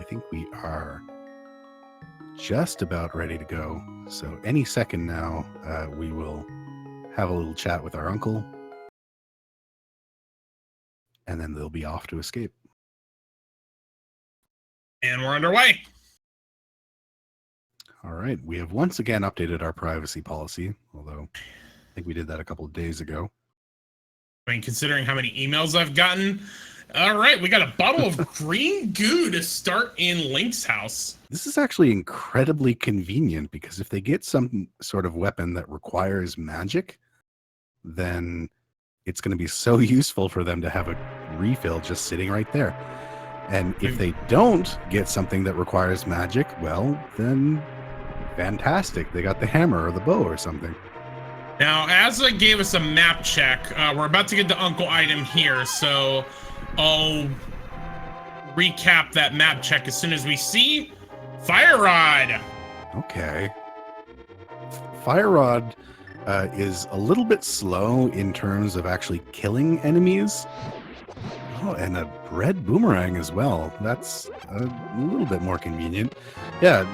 think we are just about ready to go. So any second now, we will have a little chat with our uncle, and then they'll be off to escape. And we're underway. All right. We have once again updated our privacy policy, although I think we did that a couple of days ago. I mean, considering how many emails I've gotten. All right, we got a bottle of green goo to start in Link's house. This is actually incredibly convenient because if they get some sort of weapon that requires magic, then it's going to be so useful for them to have a refill just sitting right there. And if they don't get something that requires magic, well, then fantastic. They got the hammer or the bow or something. Now, Asa gave us a map check. We're about to get the uncle item here, so I'll recap that map check as soon as we see Fire Rod. Okay. Fire Rod is a little bit slow in terms of actually killing enemies. Oh, and a red boomerang as well. That's a little bit more convenient. Yeah,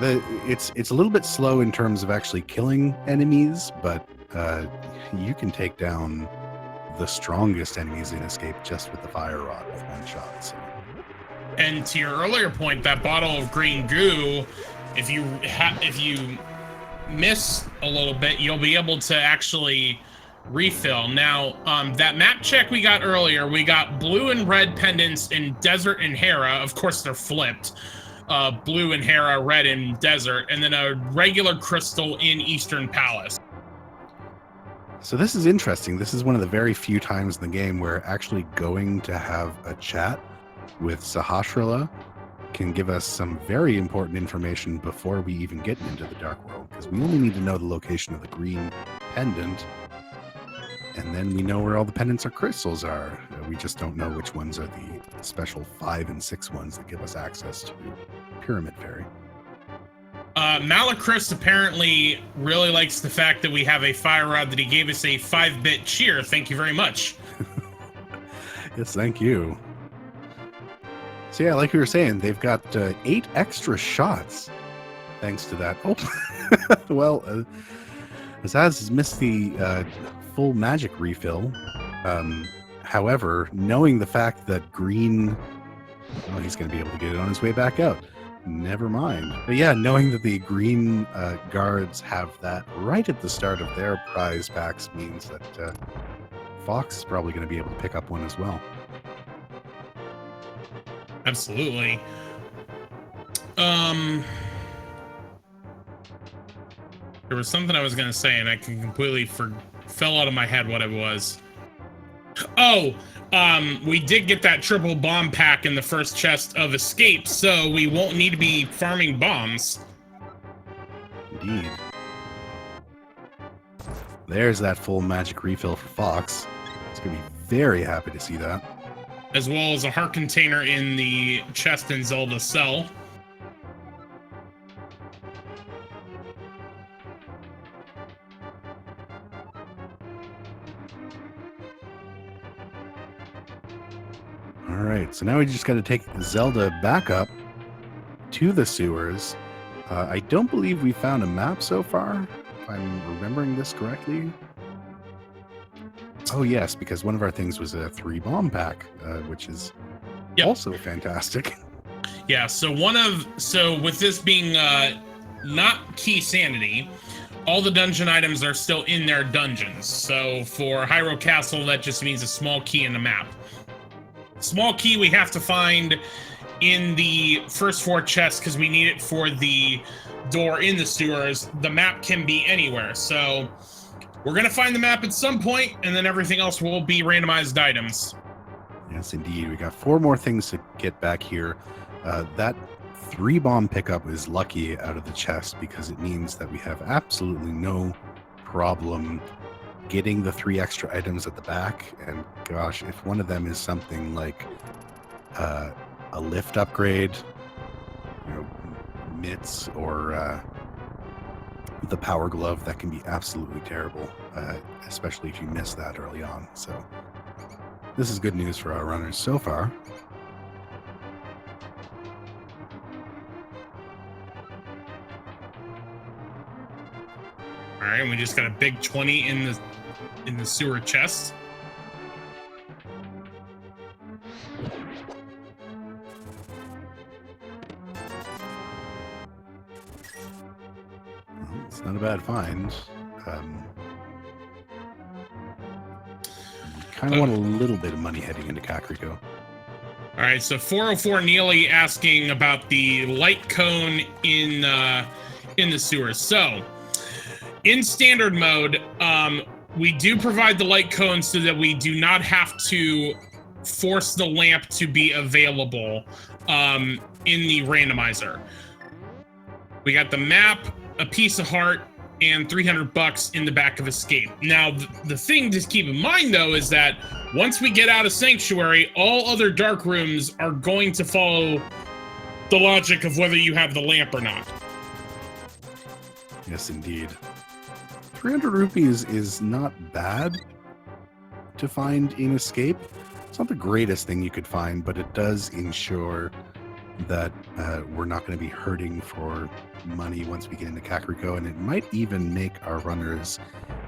it's a little bit slow in terms of actually killing enemies, but you can take down the strongest enemies in Escape just with the Fire Rod with one shot. So. And to your earlier point, that bottle of green goo, if you miss a little bit, you'll be able to actually refill. Now, that map check we got earlier, we got blue and red pendants in Desert and Hera. Of course, they're flipped. Blue in Hera, red in Desert, and then a regular crystal in Eastern Palace. So this is interesting. This is one of the very few times in the game where actually going to have a chat with Sahasrara can give us some very important information before we even get into the Dark World, because we only need to know the location of the green pendant, and then we know where all the pendants or crystals are. We just don't know which ones are the special 5 and 6 ones that give us access to Pyramid Fairy. Malachris apparently really likes the fact that we have a Fire Rod, that he gave us a 5-bit cheer. Thank you very much. Yes, thank you. So yeah, like we were saying, they've got 8 extra shots thanks to that. Oh, well, Azaz has missed the full magic refill. However, knowing the fact that green, well, he's going to be able to get it on his way back out. Never mind. But yeah, knowing that the green guards have that right at the start of their prize packs means that Fox is probably going to be able to pick up one as well. Absolutely. There was something I was going to say, and I completely fell out of my head what it was. Oh, we did get that triple bomb pack in the first chest of Escape, so we won't need to be farming bombs. Indeed. There's that full magic refill for Fox. He's going to be very happy to see that. As well as a heart container in the chest in Zelda cell. All right, so now we just got to take Zelda back up to the sewers. I don't believe we found a map so far, if I'm remembering this correctly. Oh yes, because one of our things was a 3-bomb pack, which is also fantastic. Yeah, so with this being not key sanity, all the dungeon items are still in their dungeons. So for Hyrule Castle, that just means a small key in the map. Small key we have to find in the first 4 chests because we need it for the door in the sewers. The map can be anywhere, so we're going to find the map at some point, and then everything else will be randomized items. Yes, indeed. We got 4 more things to get back here. That 3-bomb pickup is lucky out of the chest because it means that we have absolutely no problem getting the 3 extra items at the back. And gosh, if one of them is something like a lift upgrade, mitts, or the power glove, that can be absolutely terrible, especially if you miss that early on. So this is good news for our runners so far. All right, and we just got a big 20 in the sewer chest. Well, it's not a bad find. Kind of want a little bit of money heading into Kakariko. All right, so 404 Neely asking about the light cone in the sewers. So, in standard mode, we do provide the light cone so that we do not have to force the lamp to be available in the randomizer. We got the map, a piece of heart, and $300 in the back of Escape. Now, the thing to keep in mind, though, is that once we get out of Sanctuary, all other dark rooms are going to follow the logic of whether you have the lamp or not. Yes, indeed. 300 rupees is not bad to find in Escape. It's not the greatest thing you could find, but it does ensure that we're not going to be hurting for money once we get into Kakariko, and it might even make our runners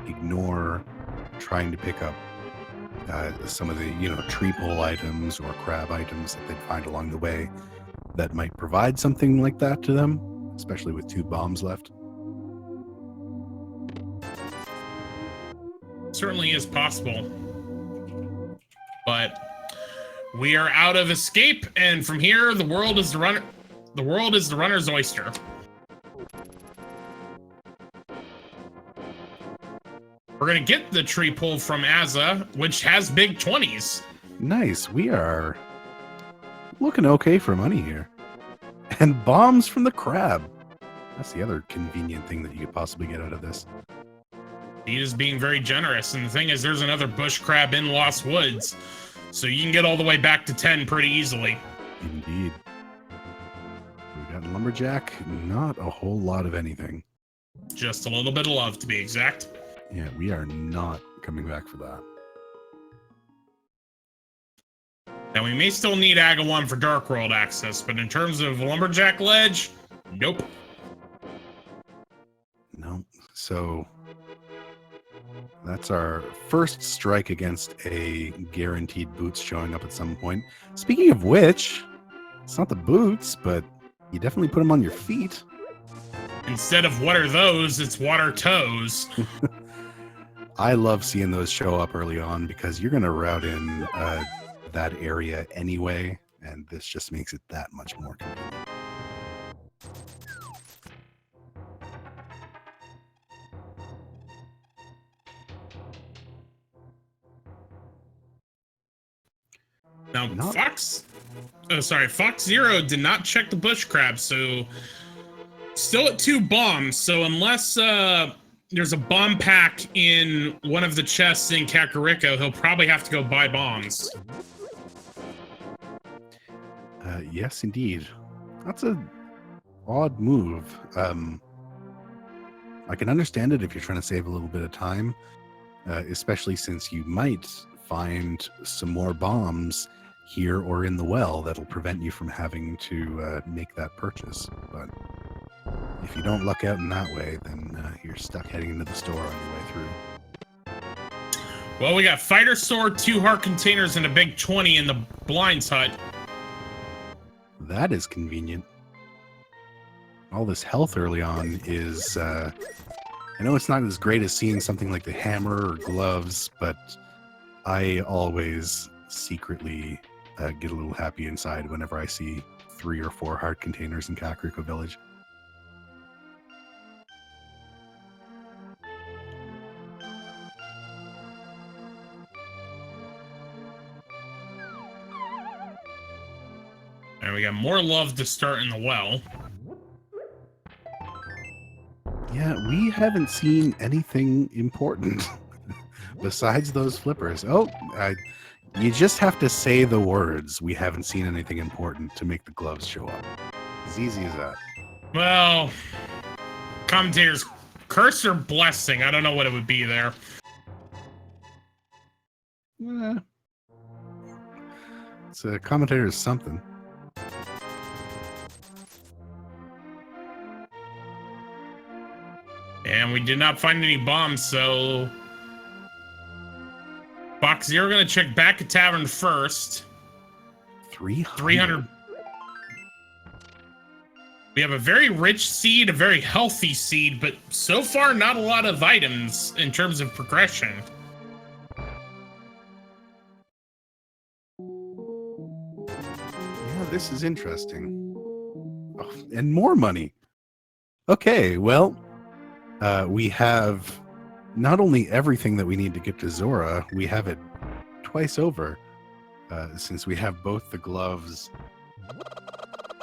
ignore trying to pick up some of the tree pole items or crab items that they'd find along the way that might provide something like that to them, especially with 2 bombs left. Certainly is possible, but we are out of Escape, and from here the world is the runner's oyster. We're gonna get the tree pull from Azza, which has big 20s. Nice. We are looking okay for money here. And bombs from the crab. That's the other convenient thing that you could possibly get out of this. He is being very generous, and the thing is, there's another bush crab in Lost Woods, so you can get all the way back to 10 pretty easily. Indeed. We got Lumberjack, not a whole lot of anything. Just a little bit of love, to be exact. Yeah, we are not coming back for that. Now, we may still need Aga 1 for Dark World access, but in terms of Lumberjack Ledge, nope. No. So that's our first strike against a guaranteed boots showing up at some point. Speaking of which, it's not the boots, but you definitely put them on your feet. Instead of what are those, it's what are toes. I love seeing those show up early on because you're going to route in that area anyway, and this just makes it that much more convenient. Now, Fox Zero did not check the bush crab, so still at 2 bombs. So unless there's a bomb pack in one of the chests in Kakariko, he'll probably have to go buy bombs. Yes, indeed. That's a odd move. I can understand it if you're trying to save a little bit of time, especially since you might find some more bombs here or in the well that'll prevent you from having to make that purchase. But if you don't luck out in that way, then you're stuck heading into the store on your way through. Well, we got Fighter Sword, 2 heart containers, and a big 20 in the Blinds hut. That is convenient. All this health early on is... I know it's not as great as seeing something like the hammer or gloves, but I always secretly get a little happy inside whenever I see 3 or 4 heart containers in Kakariko Village. And we got more love to start in the well. Yeah, we haven't seen anything important besides those flippers. Oh, you just have to say the words, "We haven't seen anything important," to make the gloves show up. As easy as that. Well, commentators, curse or blessing? I don't know what it would be there. It's a commentator is something. And we did not find any bombs, so Fox Zero gonna check back at Tavern first. 300. We have a very rich seed, a very healthy seed, but so far not a lot of items in terms of progression. Yeah, this is interesting. Oh, and more money. Okay, well, we have not only everything that we need to get to Zora, we have it twice over, since we have both the gloves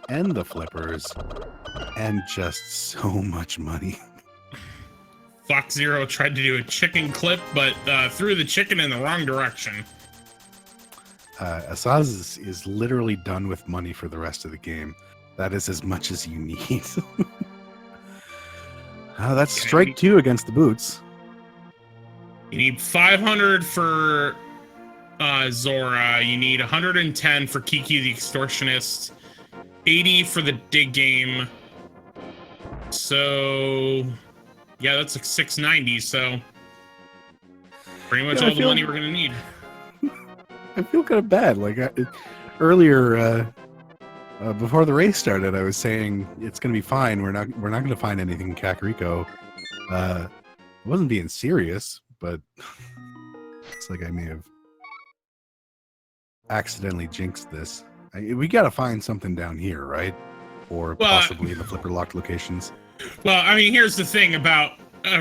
and the flippers, and just so much money. Fox Zero tried to do a chicken clip, but threw the chicken in the wrong direction. Asazas is literally done with money for the rest of the game. That is as much as you need. That's strike 2 against the boots. You need 500 for Zora. You need 110 for Kiki the Extortionist. 80 for the dig game. So, yeah, that's like 690. So, pretty much all the money we're gonna need. I feel kind of bad. Like earlier, before the race started, I was saying it's gonna be fine. We're not gonna find anything in Kakariko. I wasn't being serious, but it's like I may have accidentally jinxed this. We got to find something down here, right? Or possibly in the flipper locked locations. Well, I mean, here's the thing about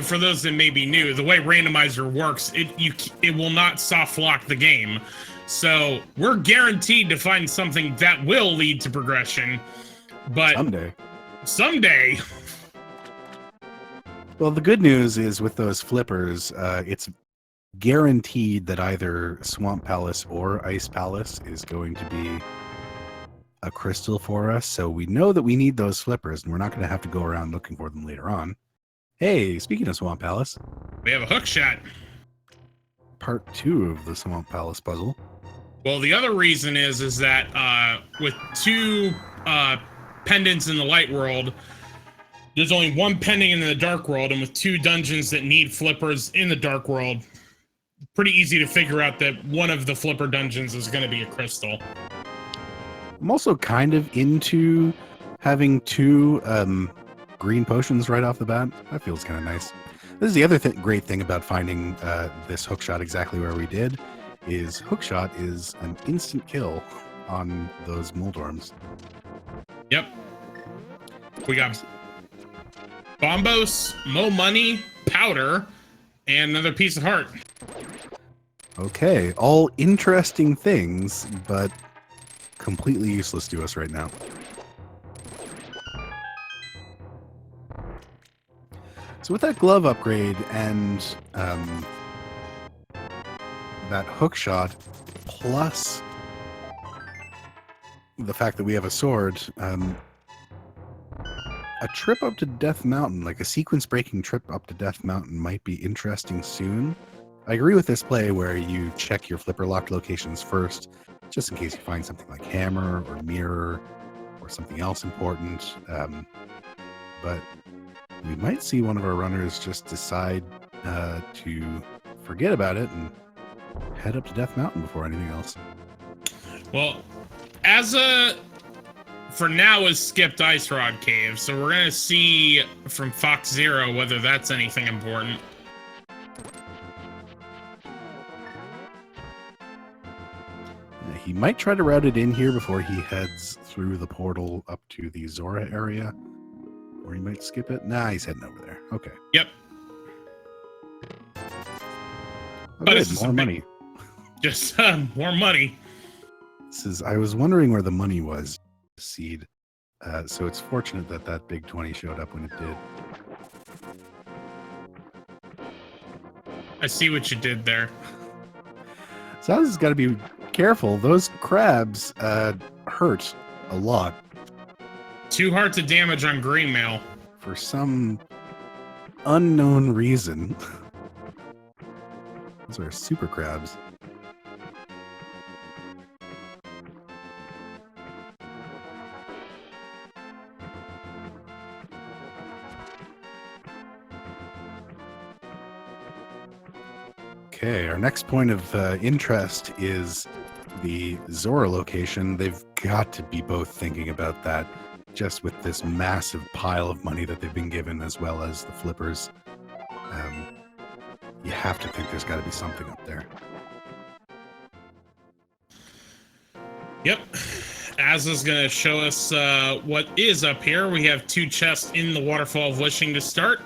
for those that may be new, the way Randomizer works, it will not soft lock the game. So we're guaranteed to find something that will lead to progression. But someday. Well, the good news is with those flippers, it's guaranteed that either Swamp Palace or Ice Palace is going to be a crystal for us. So we know that we need those flippers, and we're not going to have to go around looking for them later on. Hey, speaking of Swamp Palace, we have a hook shot. Part 2 of the Swamp Palace puzzle. Well, the other reason is that with 2 pendants in the light world, there's only 1 pendant in the dark world, and with 2 dungeons that need flippers in the dark world, pretty easy to figure out that one of the flipper dungeons is going to be a crystal. I'm also kind of into having 2 green potions right off the bat. That feels kind of nice. This is the other great thing about finding this hookshot exactly where we did, is hookshot is an instant kill on those Moldorms. Yep. We got Bombos, Mo Money, Powder, and another piece of heart. Okay, all interesting things, but completely useless to us right now. So with that glove upgrade and that hookshot, plus the fact that we have a sword, a trip up to Death Mountain, like a sequence-breaking trip up to Death Mountain, might be interesting soon. I agree with this play where you check your flipper locked locations first, just in case you find something like hammer or mirror or something else important. But we might see one of our runners just decide to forget about it and head up to Death Mountain before anything else. Well, for now is skipped Ice Rod Cave, so we're gonna see from Fox Zero whether that's anything important. He might try to route it in here before he heads through the portal up to the Zora area. Or he might skip it. Nah, he's heading over there. Okay. Yep. Oh, But good. More money. Just more money. I was wondering where the money was. Seed. So it's fortunate that that big 20 showed up when it did. I see what you did there. Saz has got to be careful. Those crabs hurt a lot. 2 hearts of damage on green mail. For some unknown reason. Those are super crabs. Okay, our next point of interest is the Zora location. They've got to be both thinking about that, just with this massive pile of money that they've been given, as well as the flippers. You have to think there's got to be something up there. Yep. Az is going to show us what is up here. We have 2 chests in the Waterfall of Wishing to start.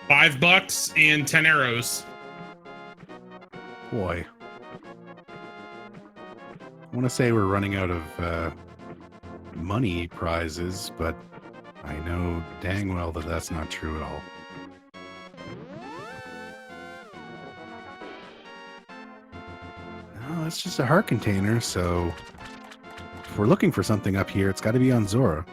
$5 and 10 arrows. Boy. I want to say we're running out of money prizes, but I know dang well that that's not true at all. No, it's just a heart container, so if we're looking for something up here, it's got to be on Zora.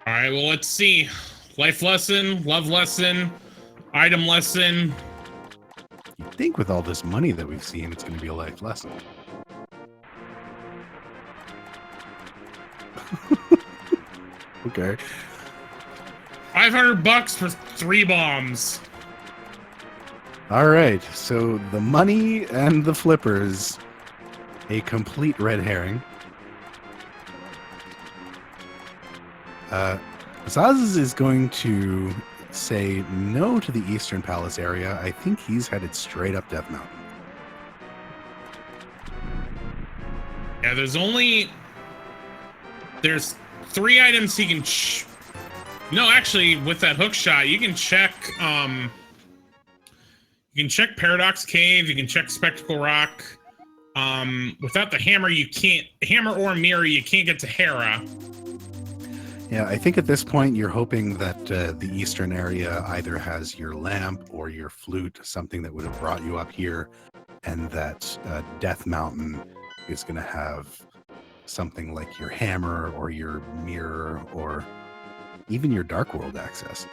All right, well, let's see. Life lesson, love lesson, item lesson. You'd think with all this money that we've seen, it's going to be a life lesson. Okay. $500 for 3 bombs. All right, so the money and the flippers, a complete red herring. Asazas is going to say no to the Eastern Palace area. I think he's headed straight up Death Mountain. Yeah, there's 3 items he can no, actually, with that hook shot, you can check Paradox Cave, you can check Spectacle Rock. Without the hammer, you can't or mirror, you can't get to Hera. Yeah, I think at this point you're hoping that the eastern area either has your lamp or your flute, something that would have brought you up here, and that Death Mountain is going to have something like your hammer or your mirror or even your Dark World access.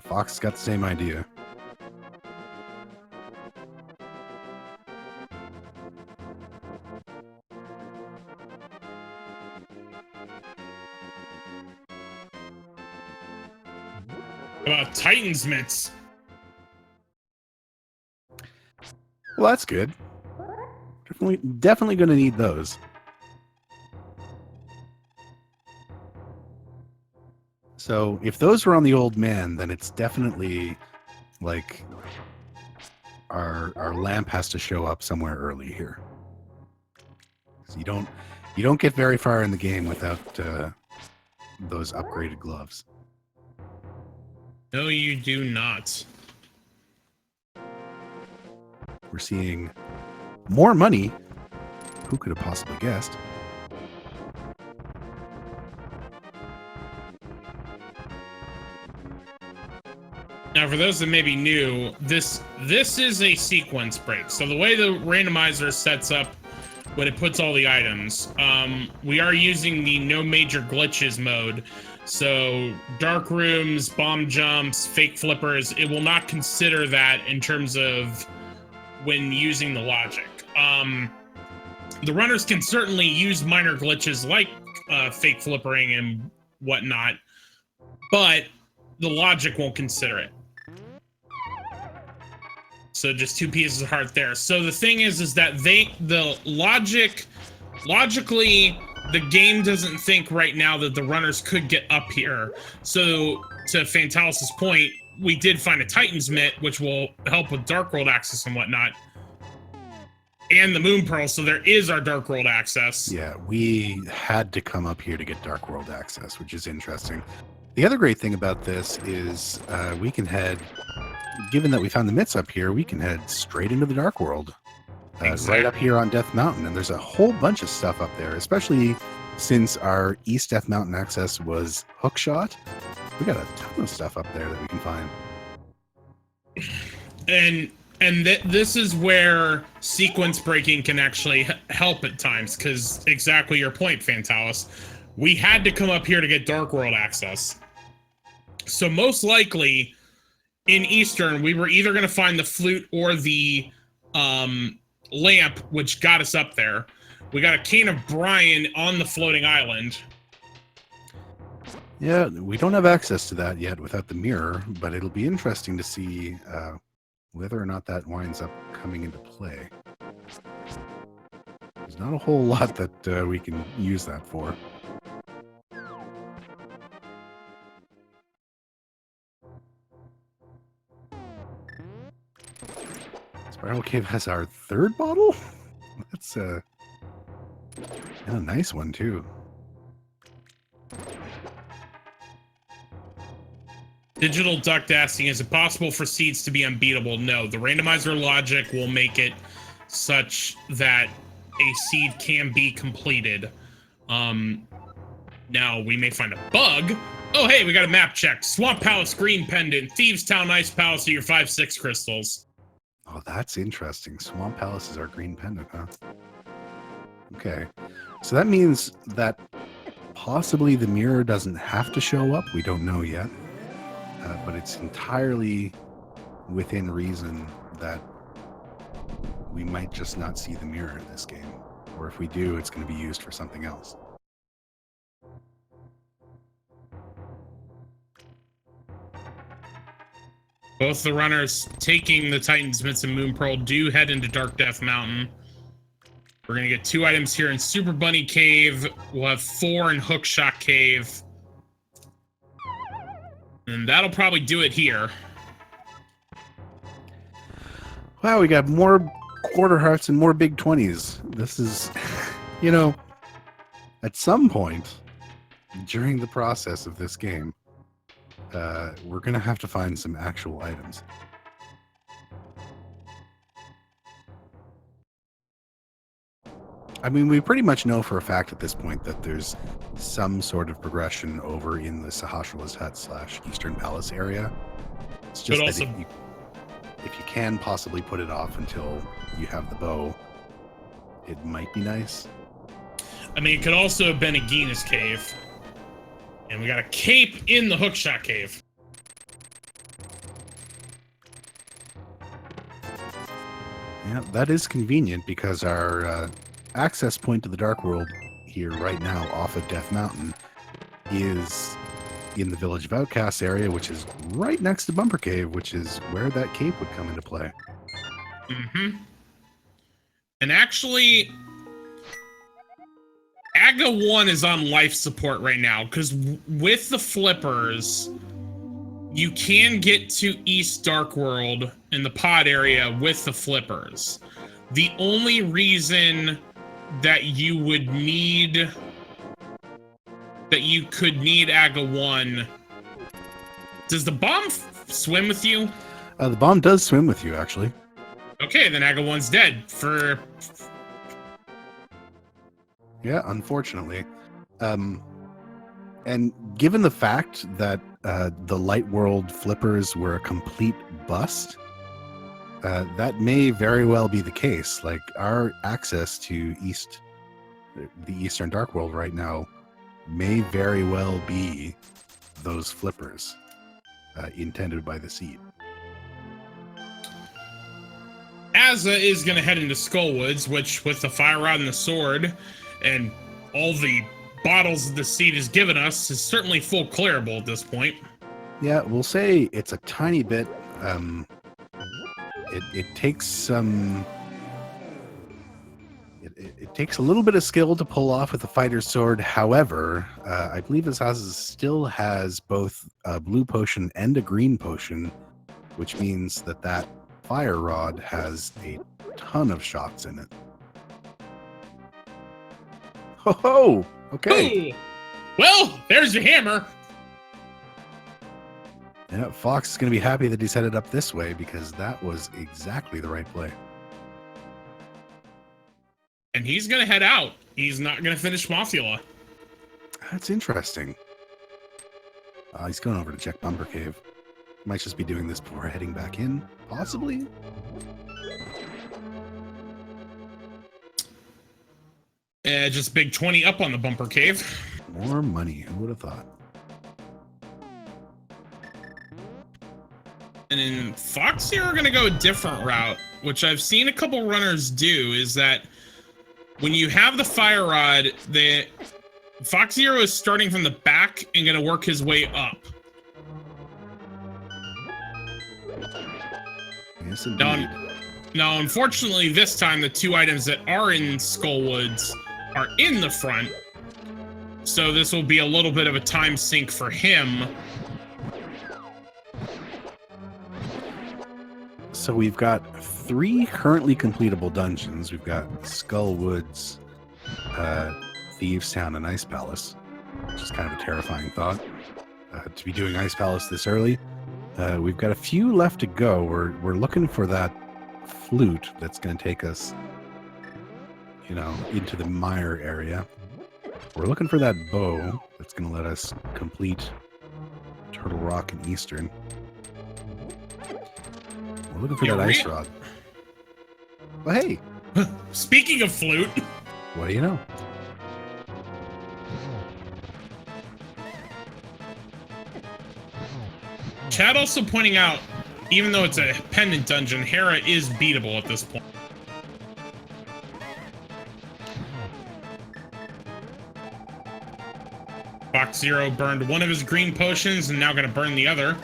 Fox has got the same idea. Titan's mitts. Well, that's good. Definitely going to need those. So if those were on the old man, then it's definitely like our lamp has to show up somewhere early here. So you don't get very far in the game without those upgraded gloves. No, you do not. We're seeing more money. Who could have possibly guessed? Now, for those that may be new, this is a sequence break. So the way the randomizer sets up when it puts all the items, we are using the no major glitches mode. So dark rooms, bomb jumps, fake flippers, it will not consider that in terms of when using the logic. The runners can certainly use minor glitches like fake flippering and whatnot, but the logic won't consider it. So just 2 pieces of heart there. So the thing is that logically, the game doesn't think right now that the runners could get up here. So to Fantalis's point, we did find a Titan's Mitt, which will help with Dark World access and whatnot. And the Moon Pearl, so there is our Dark World access. Yeah, we had to come up here to get Dark World access, which is interesting. The other great thing about this is we can head, given that we found the mitts up here, we can head straight into the Dark World. Exactly. Right up here on Death Mountain, and there's a whole bunch of stuff up there, especially since our East Death Mountain access was hookshot. We got a ton of stuff up there that we can find. And this is where sequence breaking can actually help at times, because exactly your point, Fantalis. We had to come up here to get Dark World access. So most likely, in Eastern, we were either going to find the flute or the lamp, which got us up there. We got a cane of Brian on the floating island. Yeah, we don't have access to that yet without the mirror, but it'll be interesting to see whether or not that winds up coming into play. There's not a whole lot that we can use that for. Spiral Cave has our third bottle? That's a nice one, too. Digital duct asking, is it possible for seeds to be unbeatable? No, the randomizer logic will make it such that a seed can be completed. Now, we may find a bug. Oh, hey, we got a map check. Swamp Palace Green Pendant. Thieves Town Ice Palace are your 5/6 crystals. Oh, that's interesting. Swamp Palace is our green pendant, huh? Okay. So that means that possibly the mirror doesn't have to show up. We don't know yet. But it's entirely within reason that we might just not see the mirror in this game. Or if we do, it's going to be used for something else. Both the runners taking the Titan's Mitts and Moon Pearl do head into Dark Death Mountain. We're going to get 2 items here in Super Bunny Cave. We'll have 4 in Hookshot Cave. And that'll probably do it here. Wow, we got more quarter hearts and more big 20s. This is, you know, at some point during the process of this game, we're going to have to find some actual items. I mean, we pretty much know for a fact at this point that there's some sort of progression over in the Sahasrah's Hut / Eastern Palace area. It's just But that also, if you can possibly put it off until you have the bow, it might be nice. I mean, it could also have been a Gina's Cave. And we got a cape in the Hookshot Cave. Yeah, that is convenient because our access point to the Dark World here right now off of Death Mountain is in the Village of Outcasts area, which is right next to Bumper Cave, which is where that cape would come into play. Mm-hmm. And actually, Aga 1 is on life support right now, because with the flippers, you can get to East Dark World in the pod area with the flippers. The only reason that you would need, that you could need Aga 1, does the bomb swim with you? The bomb does swim with you, actually. Okay, then Aga 1's dead for... Yeah, unfortunately. And given the fact that the Light World flippers were a complete bust, that may very well be the case. Like, our access to the Eastern Dark World right now may very well be those flippers intended by the seed. Azza is going to head into Skullwoods, which, with the fire rod and the sword, and all the bottles the seed has given us, is certainly full clearable at this point. Yeah, we'll say it's a tiny bit. It takes some. It takes a little bit of skill to pull off with a fighter's sword. However, I believe asazas still has both a blue potion and a green potion, which means that fire rod has a ton of shots in it. Ho ho! Okay. Ooh. Well, there's your hammer. Yeah, Fox is going to be happy that he's headed up this way because that was exactly the right play. And he's going to head out. He's not going to finish Mothula. That's interesting. He's going over to check Bumper Cave. Might just be doing this before heading back in, possibly. Just big 20 up on the Bumper Cave. More money. Who would have thought? And then Fox here are going to go a different route, which I've seen a couple runners do, is that when you have the fire rod, the Fox Zero is starting from the back and going to work his way up. Yes, indeed. Now, unfortunately, this time the two items that are in Skullwoods are in the front, so this will be a little bit of a time sink for him. So we've got 3 currently completable dungeons. We've got Skullwoods, Thieves Town, and Ice Palace, which is kind of a terrifying thought to be doing Ice Palace this early. We've got a few left to go. We're looking for that flute that's going to take us, you know, into the mire area. We're looking for that bow that's going to let us complete Turtle Rock and Eastern. We're looking for that ice rod. Well, hey. Speaking of flute. What do you know? Chad also pointing out, even though it's a pendant dungeon, Hera is beatable at this point. Fox Zero burned one of his green potions and now gonna burn the other.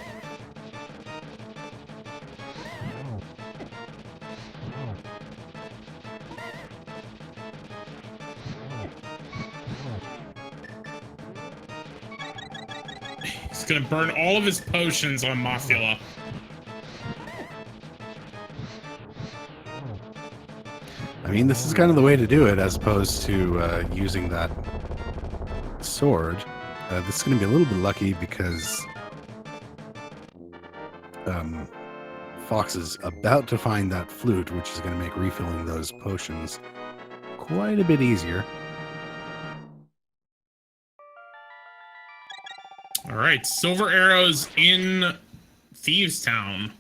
He's gonna burn all of his potions on Mothula. I mean, this is kind of the way to do it, as opposed to using that sword. This is going to be a little bit lucky because Fox is about to find that flute, which is going to make refilling those potions quite a bit easier. All right, silver arrows in Thieves Town.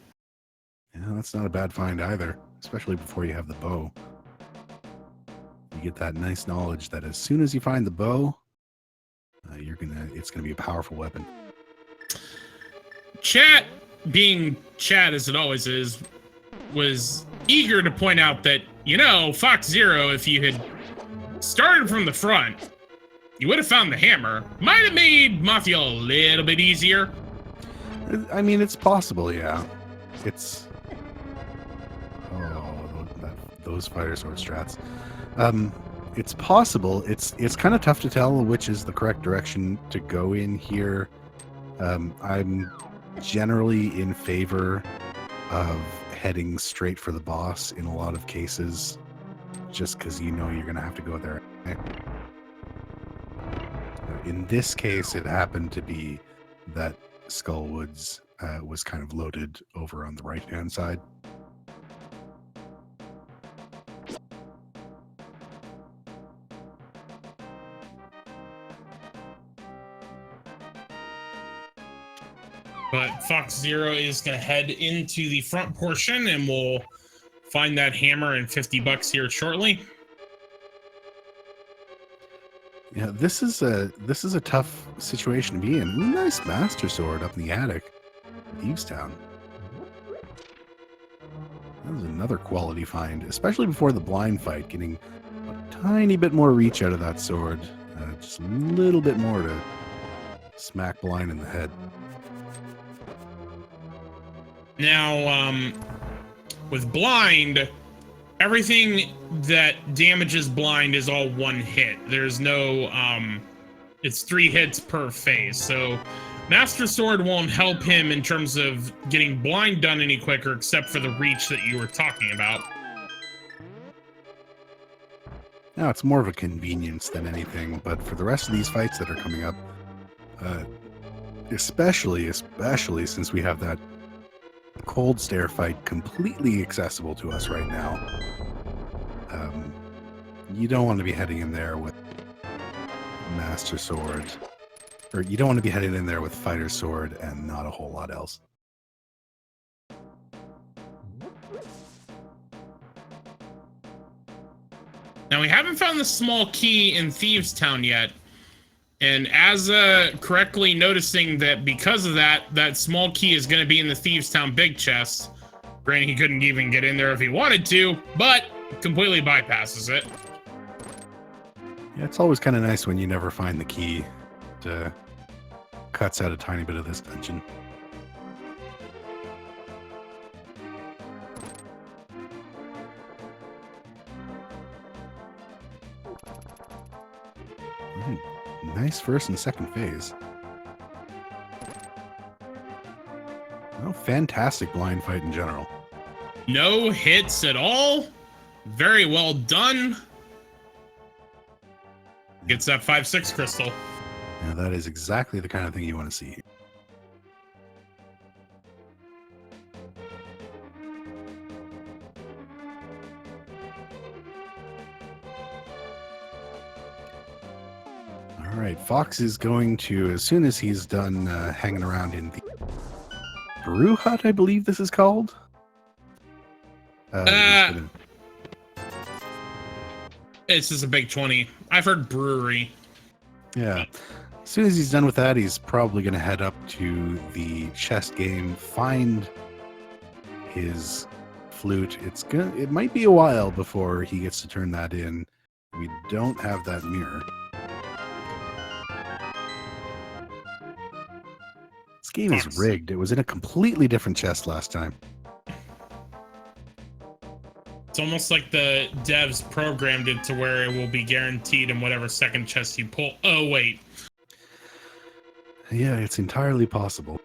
Yeah, that's not a bad find either, especially before you have the bow. You get that nice knowledge that as soon as you find the bow, it's gonna be a powerful weapon. Chat, being Chat as it always is, was eager to point out that, you know, Fox Zero, if you had started from the front, you would have found the hammer. Might have made Mafia a little bit easier. I mean, it's possible, yeah. It's those fighter sword strats. It's possible. It's kind of tough to tell which is the correct direction to go in here. I'm generally in favor of heading straight for the boss in a lot of cases, just because you know you're going to have to go there. In this case, it happened to be that Skullwoods was kind of loaded over on the right-hand side. But Fox Zero is going to head into the front portion, and we'll find that hammer and $50 here shortly. Yeah, this is a tough situation to be in. Ooh, nice Master Sword up in the attic, Thieves Town. That was another quality find, especially before the blind fight. Getting a tiny bit more reach out of that sword, just a little bit more to smack blind in the head. Now, with blind, everything that damages blind is all one hit. There's no, it's 3 hits per phase. So Master Sword won't help him in terms of getting blind done any quicker, except for the reach that you were talking about. Now, it's more of a convenience than anything, but for the rest of these fights that are coming up, especially since we have that cold stare fight completely accessible to us right now, you don't want to be heading in there with Master Sword, or you don't want to be heading in there with Fighter Sword and not a whole lot else. Now, we haven't found the small key in Thieves Town yet. And as correctly noticing that because of that, that small key is going to be in the Thieves Town big chest. Granted, he couldn't even get in there if he wanted to, but completely bypasses it. Yeah, it's always kind of nice when you never find the key. It cuts out a tiny bit of this dungeon. Nice first and second phase. Oh, fantastic blind fight in general. No hits at all. Very well done. Gets that 5/6 crystal. Yeah, that is exactly the kind of thing you want to see. All right, Fox is going to, as soon as he's done hanging around in the brew hut, I believe this is called. This is a big 20. I've heard brewery. Yeah. As soon as he's done with that, he's probably going to head up to the chess game, find his flute. It might be a while before he gets to turn that in. We don't have that mirror. This game is rigged. It was in a completely different chest last time. It's almost like the devs programmed it to where it will be guaranteed in whatever second chest you pull. Oh, wait. Yeah, it's entirely possible.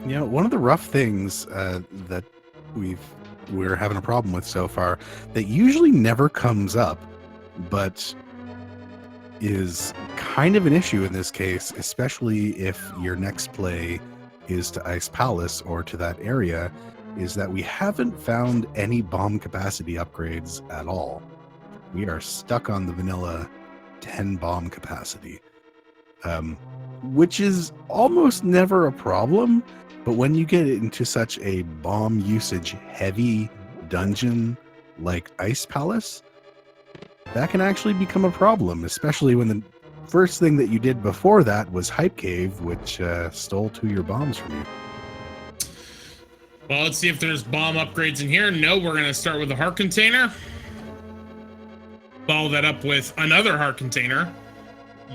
You know, one of the rough things that we're having a problem with so far that usually never comes up, but is kind of an issue in this case, especially if your next play is to Ice Palace or to that area, is that we haven't found any bomb capacity upgrades at all. We are stuck on the vanilla 10 bomb capacity, which is almost never a problem. But when you get into such a bomb usage heavy dungeon like Ice Palace, that can actually become a problem, especially when the first thing that you did before that was Hype Cave, which stole 2 of your bombs from you. Well, let's see if there's bomb upgrades in here. No, we're going to start with a heart container. Follow that up with another heart container.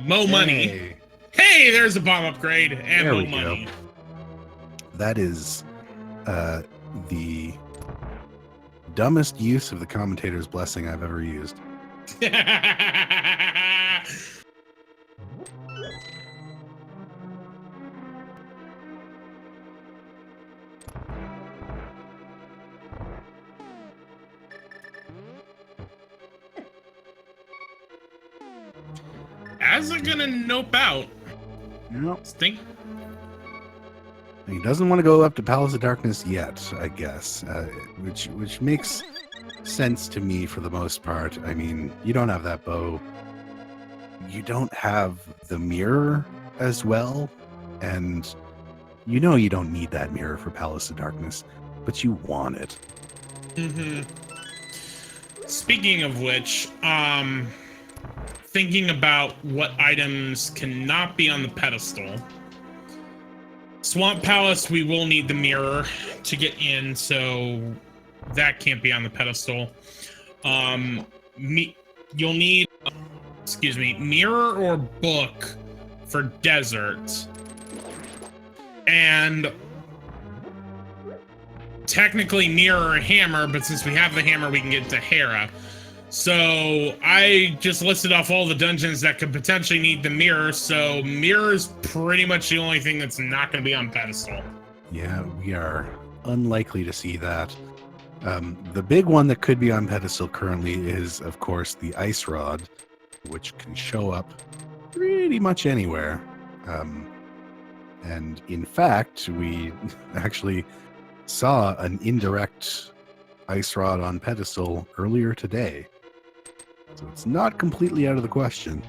Mo money. Hey, there's a bomb upgrade and mo money. That is the dumbest use of the commentator's blessing I've ever used. Asa gonna nope out. Nope. Stink. He doesn't want to go up to Palace of Darkness yet, I guess, which makes sense to me for the most part. I mean, you don't have that bow. You don't have the mirror as well, and you know you don't need that mirror for Palace of Darkness, but you want it. Mm-hmm. Speaking of which, thinking about what items cannot be on the pedestal. Swamp Palace, we will need the mirror to get in, so that can't be on the pedestal. You'll need, mirror or book for desert. And technically mirror or hammer, but since we have the hammer, we can get to Hera. So I just listed off all the dungeons that could potentially need the mirror. So mirror is pretty much the only thing that's not going to be on pedestal. Yeah, we are unlikely to see that. The big one that could be on pedestal currently is, of course, the ice rod, which can show up pretty much anywhere. And in fact, we actually saw an indirect ice rod on pedestal earlier today. So it's not completely out of the question.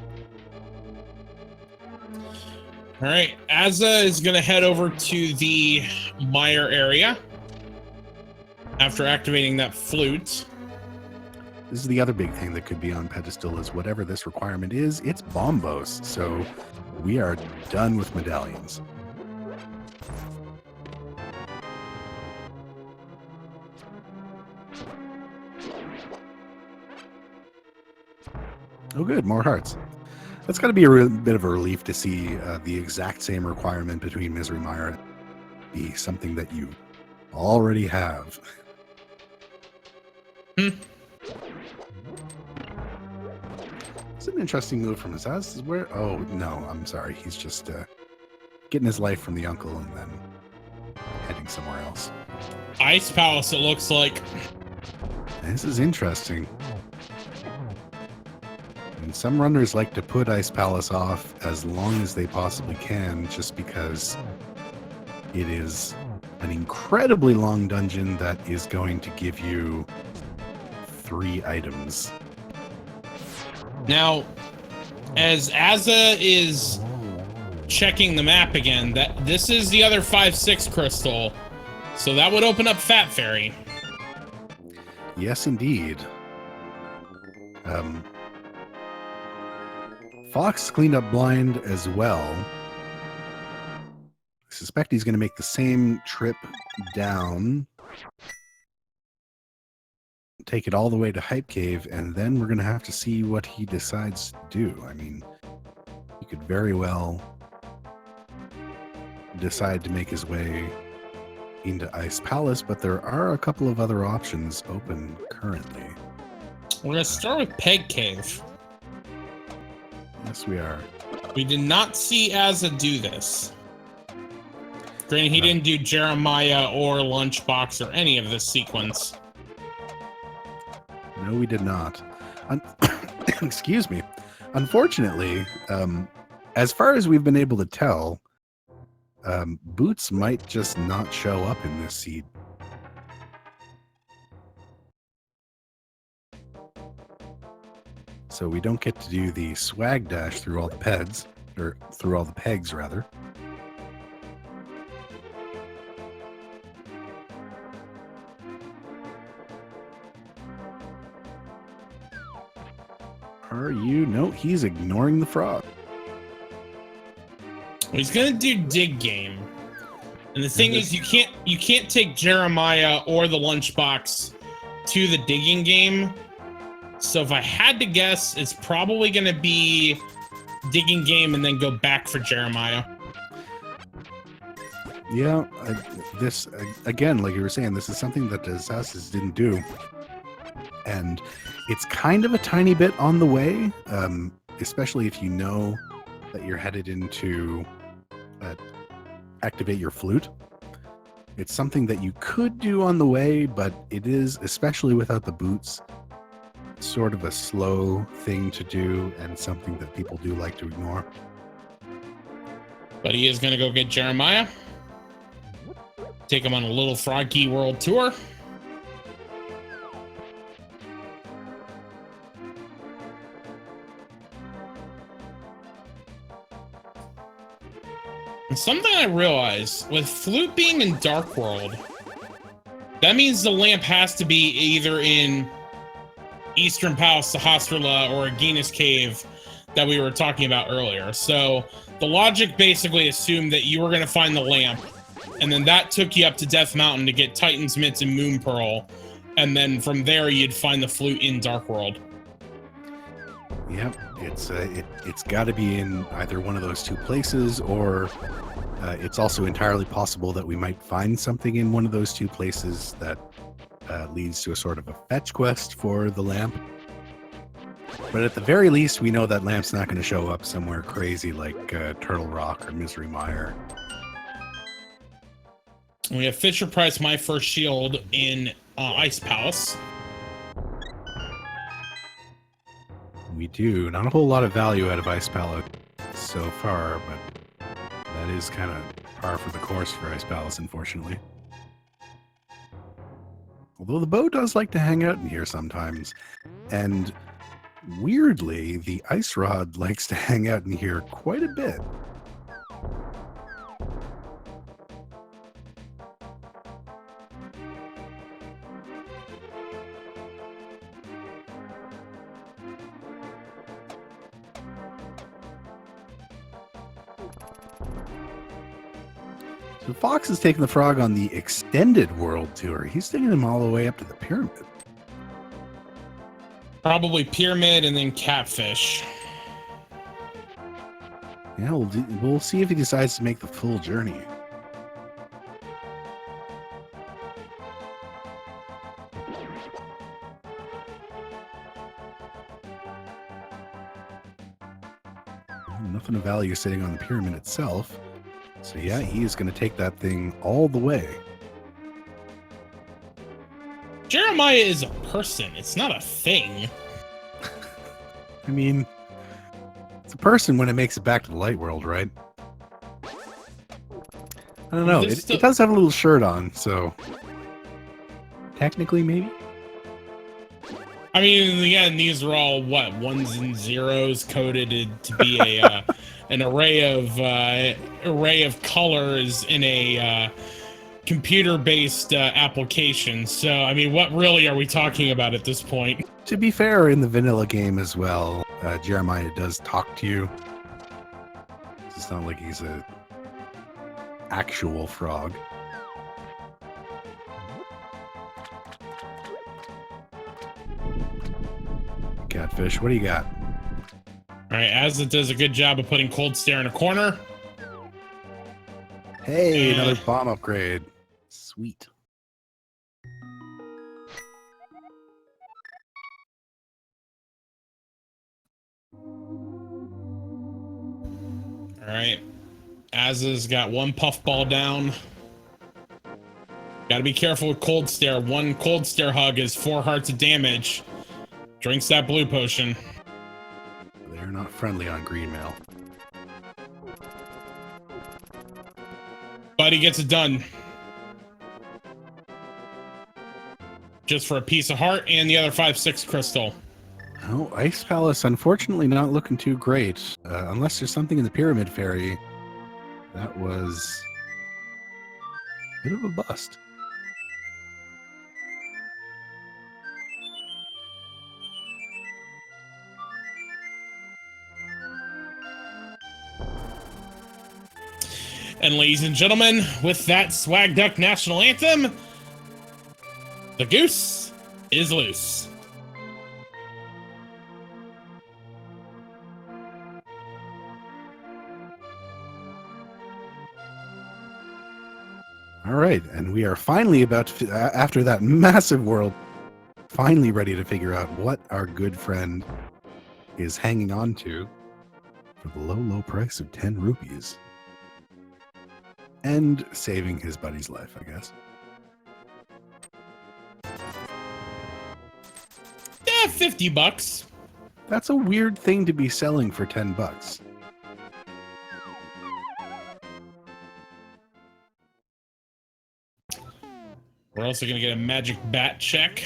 All right, Asa is going to head over to the Mire area after activating that flute. This is the other big thing that could be on pedestal is whatever this requirement is, it's bombos. So we are done with medallions. Oh, good, more hearts. That's got to be a bit of a relief to see the exact same requirement between Misery Mire be something that you already have. It's an interesting move from his ass. Where? Oh, no, I'm sorry. He's just getting his life from the uncle and then heading somewhere else. Ice Palace, it looks like. This is interesting. And some runners like to put Ice Palace off as long as they possibly can, just because it is an incredibly long dungeon that is going to give you 3 items. Now, as Azza is checking the map again, this is the other 5-6 crystal, so that would open up Fat Fairy. Yes, indeed. Fox cleaned up blind as well. I suspect he's going to make the same trip down, take it all the way to Hype Cave, and then we're going to have to see what he decides to do. I mean, he could very well decide to make his way into Ice Palace, but there are a couple of other options open currently. We're going to start with Peg Cave. Yes, we are. We did not see Azza do this. Granted, he didn't do Jeremiah or Lunchbox or any of this sequence. No, we did not. Excuse me. Unfortunately, as far as we've been able to tell, Boots might just not show up in this seed. So we don't get to do the swag dash through all the pegs, or through all the pegs, rather. Are you? No, he's ignoring the frog. He's gonna do Dig Game, and the thing is, you can't take Jeremiah or the Lunchbox to the digging game. So if I had to guess, it's probably gonna be digging game and then go back for Jeremiah. Yeah, this again, like you were saying, this is something that the assassins didn't do, and it's kind of a tiny bit on the way, especially if you know that you're headed into activate your flute. It's something that you could do on the way, but it is, especially without the boots, sort of a slow thing to do and something that people do like to ignore. But he is going to go get Jeremiah. Take him on a little Froggy World tour. And something I realized, with Flute being in Dark World, that means the lamp has to be either in Eastern Palace, Sahasrahla, or Aegina's Cave that we were talking about earlier. So the logic basically assumed that you were going to find the lamp, and then that took you up to Death Mountain to get Titan's Mitts and Moon Pearl, and then from there you'd find the flute in Dark World. Yep, it's got to be in either one of those two places, or it's also entirely possible that we might find something in one of those two places that leads to a sort of a fetch quest for the lamp. But at the very least, we know that lamp's not going to show up somewhere crazy like Turtle Rock or Misery Mire. We have Fisher Price, My First Shield in Ice Palace. We do. Not a whole lot of value out of Ice Palace so far, but that is kind of par for the course for Ice Palace, unfortunately. Although the bow does like to hang out in here sometimes. And weirdly, the Ice Rod likes to hang out in here quite a bit. So Fox is taking the frog on the extended world tour. He's taking him all the way up to the pyramid. Probably pyramid and then catfish. Yeah, we'll see if he decides to make the full journey. Nothing of value sitting on the pyramid itself. So yeah, he is going to take that thing all the way. Jeremiah is a person. It's not a thing. I mean, it's a person when it makes it back to the light world, right? I don't know. It does have a little shirt on, so technically, maybe. I mean, again, these are all what, ones and zeros coded to be a an array of colors in a computer-based application. So, I mean, what really are we talking about at this point? To be fair, in the vanilla game as well, Jeremiah does talk to you. It's not like he's a actual frog. Catfish, what do you got? All right, Azza does a good job of putting Cold Stare in a corner. Hey, another bomb upgrade. Sweet. All right, Azza's got one puffball down. Got to be careful with Cold Stare. One Cold Stare hug is 4 hearts of damage. Drinks that blue potion. They're not friendly on green mail. But he gets it done. Just for a piece of heart and the other 5/6 crystal. Oh, Ice Palace, unfortunately not looking too great. Unless there's something in the Pyramid Fairy. That was a bit of a bust. And ladies and gentlemen, with that Swag Duck National Anthem, the goose is loose. All right, and we are finally about to, after that massive world, finally ready to figure out what our good friend is hanging on to for the low, low price of 10 rupees. And saving his buddy's life, I guess. Yeah, $50. That's a weird thing to be selling for 10 bucks. We're also going to get a magic bat check.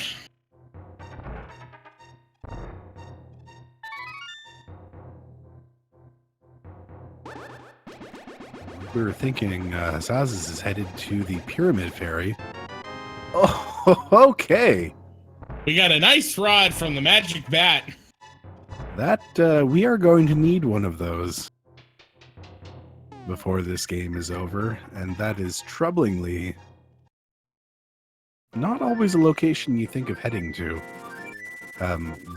We were thinking Asazas is headed to the Pyramid Fairy. Oh, okay. We got a nice rod from the magic bat. That, we are going to need one of those before this game is over, and that is troublingly not always a location you think of heading to.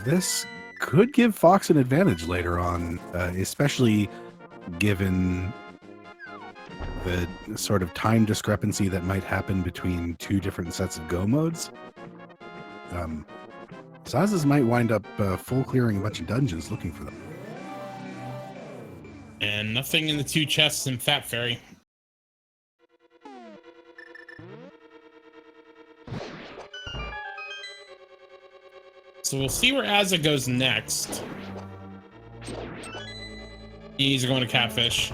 This could give Fox an advantage later on, especially given the sort of time discrepancy that might happen between two different sets of go modes. Sazas might wind up full clearing a bunch of dungeons looking for them. And nothing in the 2 chests in Fat Fairy. So we'll see where Azza goes next. He's going to Catfish.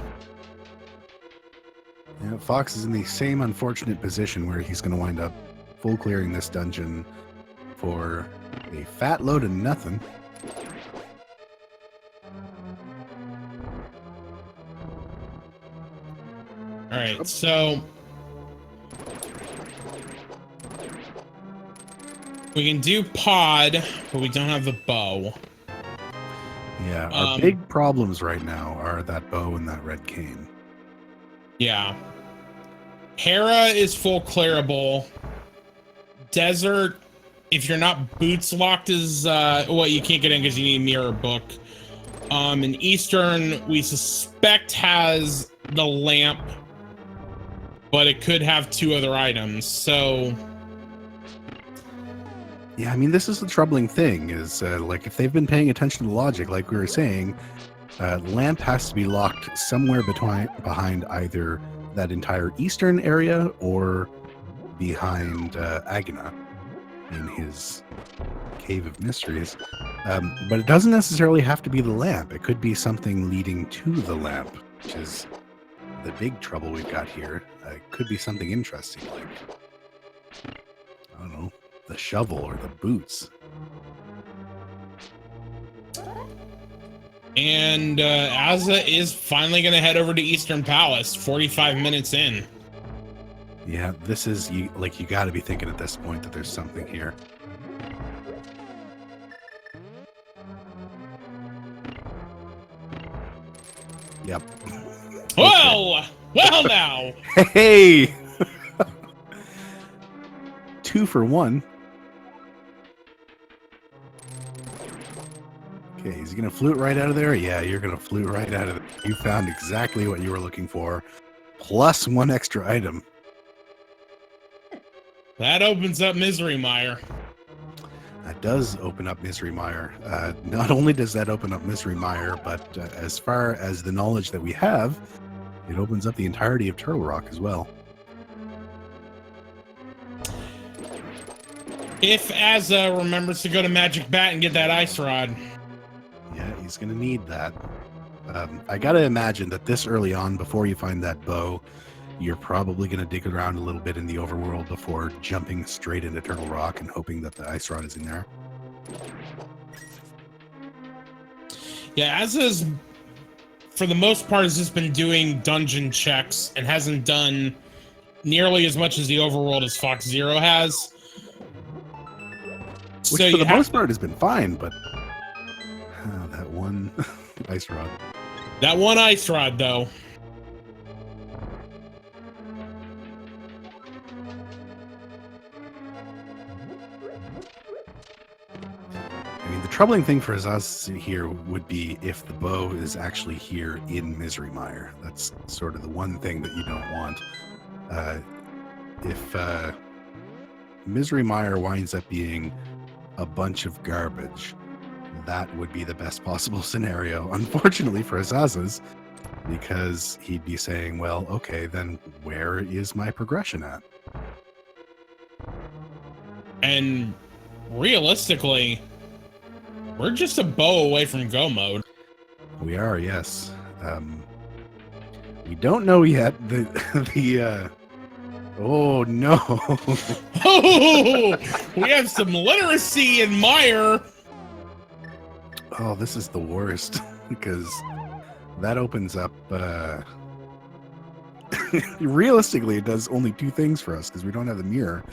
Yeah, Fox is in the same unfortunate position where he's going to wind up full clearing this dungeon for a fat load of nothing. All right, so we can do pod, but we don't have the bow. Yeah, our big problems right now are that bow and that red cane. Yeah. Hera is full clearable. Desert if you're not boots locked is well, you can't get in because you need a mirror book. In Eastern, we suspect has the lamp, but it could have 2 other items. So yeah, I mean, this is the troubling thing is like if they've been paying attention to logic, like we were saying, lamp has to be locked somewhere behind either that entire eastern area or behind Agina in his Cave of Mysteries. But it doesn't necessarily have to be the lamp. It could be something leading to the lamp, which is the big trouble we've got here. It could be something interesting, like, I don't know, the shovel or the boots. And Azza is finally going to head over to Eastern Palace, 45 minutes in. Yeah, this is, you got to be thinking at this point that there's something here. Yep. Well, well now. Hey! 2 for 1. Okay, is he going to flute right out of there? Yeah, you're going to flute right out of it. You found exactly what you were looking for, plus 1 extra item. That opens up Misery Mire. That does open up Misery Mire. Not only does that open up Misery Mire, but as far as the knowledge that we have, it opens up the entirety of Turtle Rock as well. If Azza remembers to go to Magic Bat and get that ice rod. Yeah, he's going to need that. I got to imagine that this early on, before you find that bow, you're probably going to dig around a little bit in the overworld before jumping straight into Turtle Rock and hoping that the ice rod is in there. Yeah, Azza's, for the most part, has just been doing dungeon checks and hasn't done nearly as much as the overworld as Fox Zero has. Which so for the most part has been fine, but that one ice rod. That one ice rod, though. I mean, the troubling thing for us here would be if the bow is actually here in Misery Mire. That's sort of the one thing that you don't want. If Misery Mire winds up being a bunch of garbage, that would be the best possible scenario, unfortunately for asazas, because he'd be saying, well, okay, then where is my progression at? And realistically, we're just a bow away from go mode. We are, yes. We don't know yet oh no. Oh, we have some literacy in Mire. Oh, this is the worst because that opens up realistically it does only 2 things for us because we don't have the mirror.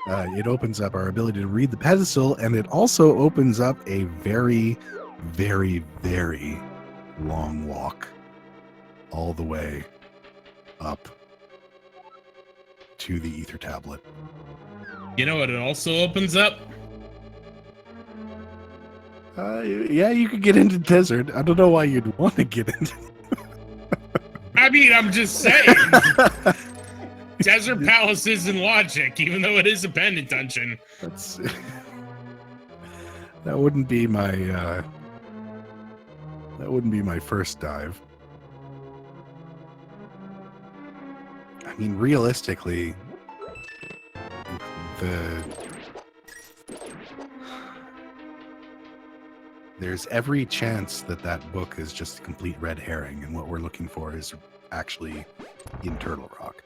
It opens up our ability to read the pedestal, and it also opens up a very, very, very long walk all the way up to the ether tablet. You know what it also opens up? Yeah, you could get into desert. I don't know why you'd want to get into. I mean, I'm just saying. Desert Palace isn't logic, even though it is a pendant dungeon. That wouldn't be my first dive. I mean, realistically, there's every chance that that book is just a complete red herring, and what we're looking for is actually in Turtle Rock.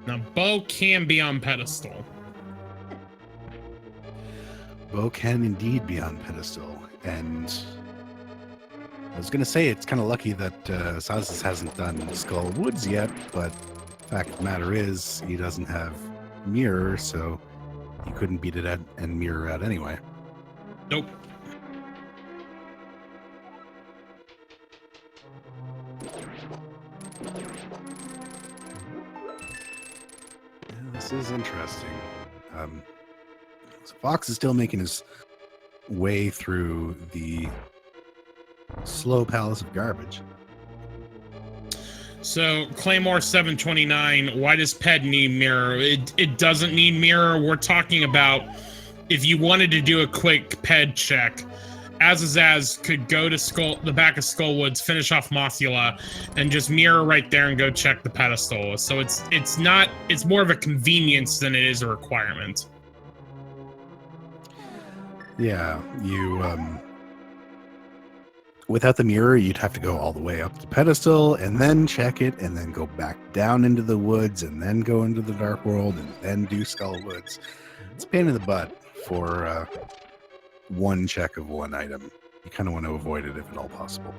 Now, bow can be on pedestal. Bow can indeed be on pedestal, and I was going to say it's kind of lucky that Sazas hasn't done Skull Woods yet, but the fact of the matter is he doesn't have Mirror, so he couldn't beat it at and Mirror at anyway. Nope. This is interesting. So Fox is still making his way through the slow palace of garbage. So Claymore 729, why does PED need mirror? It doesn't need mirror. We're talking about if you wanted to do a quick PED check, Azazaz could go to the back of Skullwoods, finish off Mothula, and just mirror right there and go check the pedestal. So it's more of a convenience than it is a requirement. Yeah, you without the mirror, you'd have to go all the way up the pedestal and then check it and then go back down into the woods and then go into the dark world and then do Skullwoods. It's a pain in the butt for one check of one item. You kind of want to avoid it if at all possible.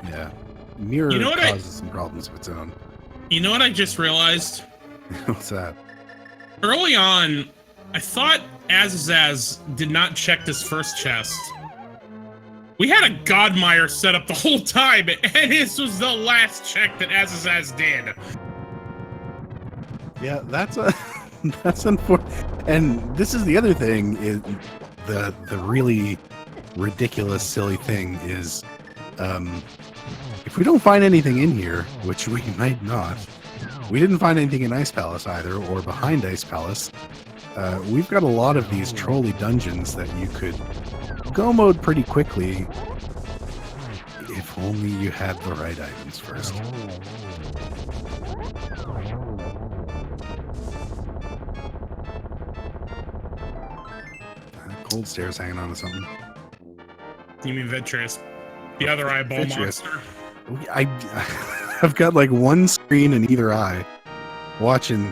Yeah. Mirror causes some problems of its own. You know what I just realized? What's that? Early on, I thought Azazaz did not check this first chest. We had a Godmire set up the whole time, and this was the last check that Azazaz did. Yeah, that's unfortunate. And this is the other thing, is the really ridiculous, silly thing is, if we don't find anything in here, which we might not, we didn't find anything in Ice Palace either, or behind Ice Palace. We've got a lot of these trolley dungeons that you could go mode pretty quickly if only you had the right items first. Cold Stare's hanging on to something. You mean Vitreous? The other eyeball Vitreous. monster? I've got like one screen in either eye, watching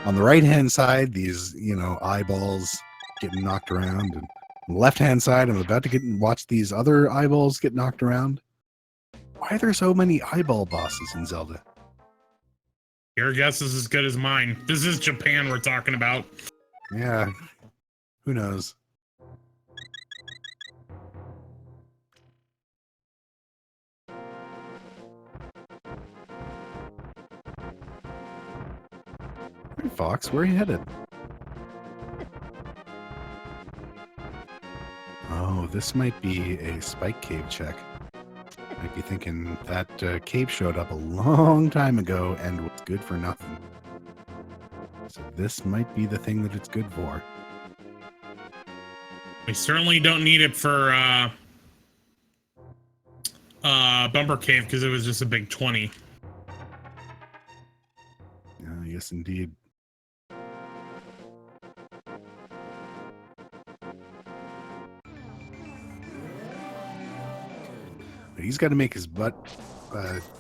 on the right hand side these eyeballs getting knocked around, and on the left hand side I'm about to watch these other eyeballs get knocked around. Why are there so many eyeball bosses in Zelda? Your guess is as good as mine. This is Japan we're talking about. Yeah, who knows? Hey, Fox, where are you headed? Oh, this might be a spike cave check. Might be thinking that cave showed up a long time ago and was good for nothing. So this might be the thing that it's good for. We certainly don't need it for Bumper Cave because it was just a big 20. Yes, indeed. He's got to make his butt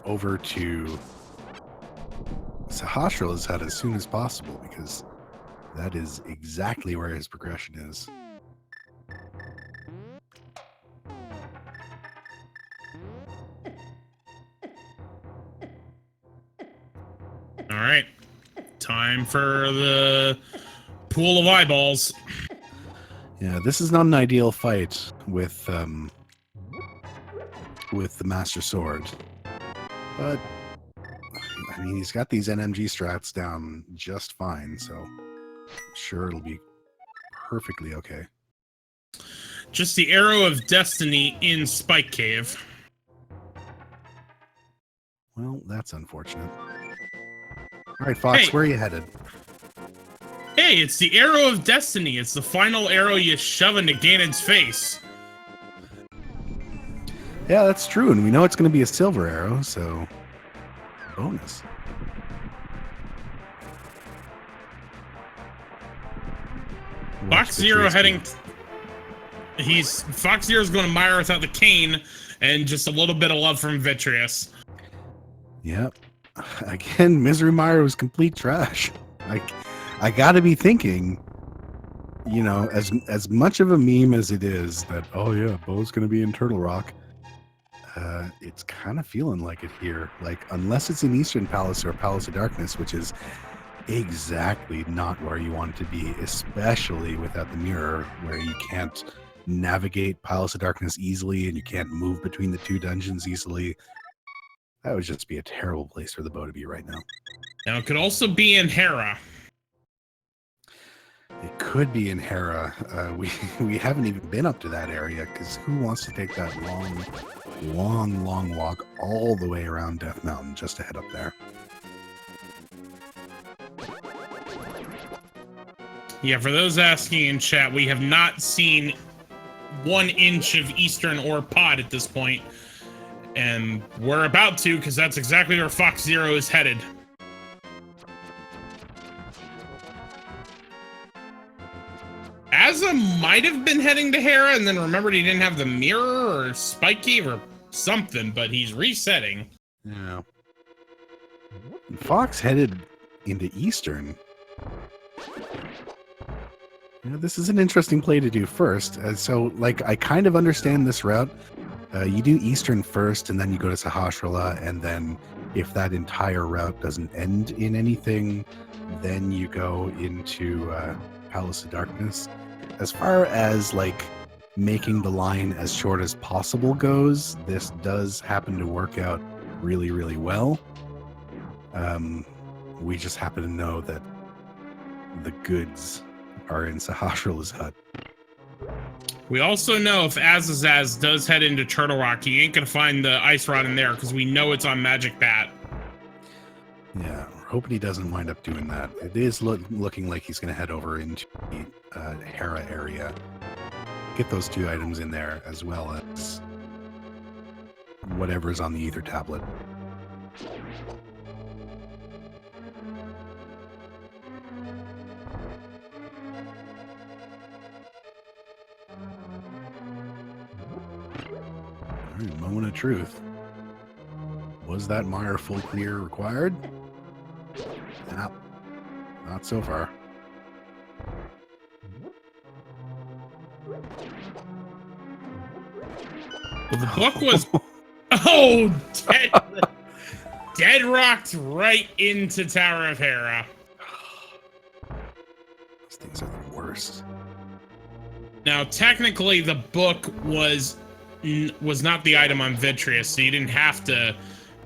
over to Sahasral's hut as soon as possible, because that is exactly where his progression is. All right. Time for the pool of eyeballs. Yeah, this is not an ideal fight with the Master Sword, but I mean, he's got these NMG strats down just fine, so I'm sure it'll be perfectly okay. Just the arrow of destiny in Spike Cave. Well, that's unfortunate. All right, Fox, Hey. where are you headed? Hey, it's the arrow of destiny. It's the final arrow you shove into Ganon's face. Yeah, that's true, and we know it's going to be a silver arrow, so bonus. Fox Zero heading. Fox Zero's going to Mire without the cane, and just a little bit of love from Vitreous. Yep. Again, Misery Mire was complete trash. I gotta be thinking, as much of a meme as it is that, oh yeah, Bo's gonna be in Turtle Rock, it's kind of feeling like it here. Like, unless it's in Eastern Palace or Palace of Darkness, which is exactly not where you want it to be, especially without the mirror, where you can't navigate Palace of Darkness easily and you can't move between the two dungeons easily, that would just be a terrible place for the bow to be right now. Now, it could also be in Hera. It could be in Hera. We haven't even been up to that area because who wants to take that long walk all the way around Death Mountain just to head up there? Yeah, for those asking in chat, we have not seen 1 inch of Eastern or Pod at this point, and we're about to, because that's exactly where Fox Zero is headed. Asa might have been heading to Hera and then remembered he didn't have the mirror or Spike Cave or something, but he's resetting. Yeah. Fox headed into Eastern. This is an interesting play to do first. So, like, I kind of understand this route. You do Eastern first, and then you go to Sahasrahla, and then if that entire route doesn't end in anything, then you go into Palace of Darkness. As far as, like, making the line as short as possible goes, this does happen to work out really, really well. We just happen to know that the goods are in Sahasrahla's hut. We also know if Azazaz does head into Turtle Rock, he ain't gonna find the ice rod in there because we know it's on Magic Bat. Yeah, we're hoping he doesn't wind up doing that. It is looking like he's going to head over into the Hera area. Get those 2 items in there as well as whatever's on the Ether tablet. All right, moment of truth. Was that Mire full clear required? Nah, not so far. Well, the book was... Oh, dead rocked right into Tower of Hera. These things are the worst. Now, technically, the book was not the item on Vitreous, so you didn't have to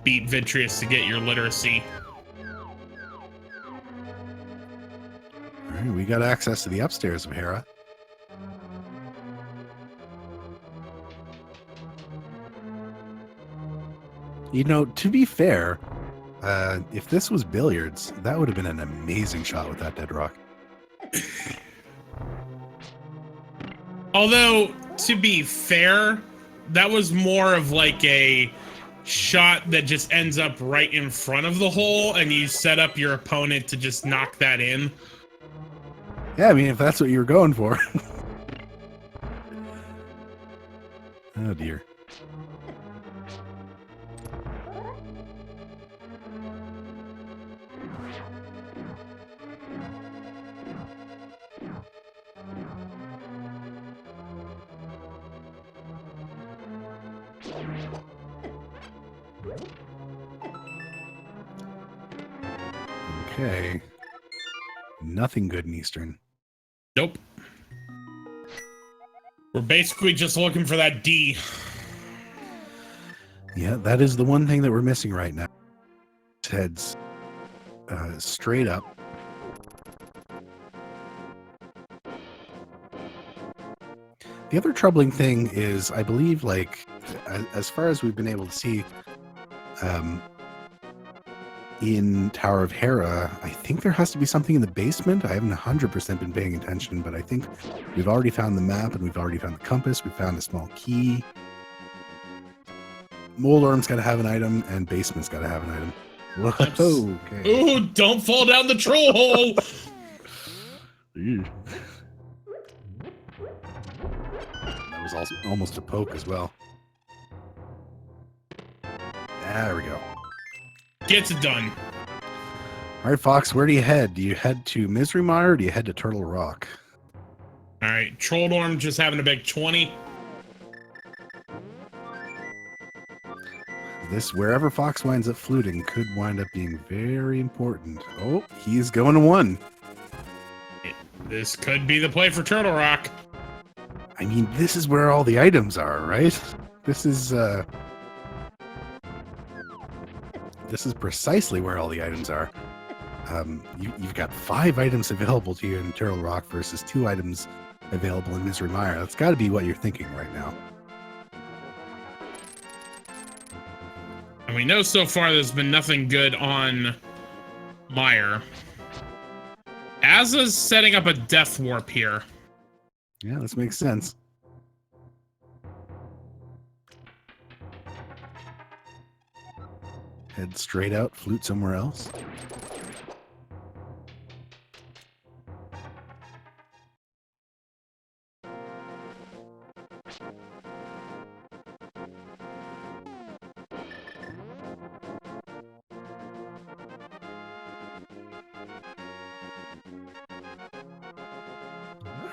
beat Vitreous to get your literacy. All right, we got access to the upstairs of Hera. You know, to be fair, if this was billiards, that would have been an amazing shot with that dead rock. Although, to be fair, that was more of like a shot that just ends up right in front of the hole, and you set up your opponent to just knock that in. Yeah, I mean, if that's what you were going for. Oh, dear. Okay. Nothing good in Eastern. Nope. We're basically just looking for that D. Yeah, that is the one thing that we're missing right now. It heads straight up. The other troubling thing is, I believe, like, as far as we've been able to see, in Tower of Hera, I think there has to be something in the basement. I haven't 100% been paying attention, but I think we've already found the map and we've already found the compass. We found a small key. Moldorm's got to have an item, and basement's got to have an item. Whoa, okay. Ooh, don't fall down the troll hole! That was also almost a poke as well. There we go. Gets it done. All right, Fox, where do you head? Do you head to Misery Mire or do you head to Turtle Rock? All right, Trolldorm just having a big 20. This, wherever Fox winds up fluting, could wind up being very important. Oh, he's going to 1. This could be the play for Turtle Rock. I mean, this is where all the items are, right? This is precisely where all the items are. You've got 5 items available to you in Turtle Rock versus 2 items available in Misery Mire. That's got to be what you're thinking right now. And we know so far there's been nothing good on Mire. Aza's setting up a death warp here. Yeah, this makes sense. Head straight out, flute somewhere else.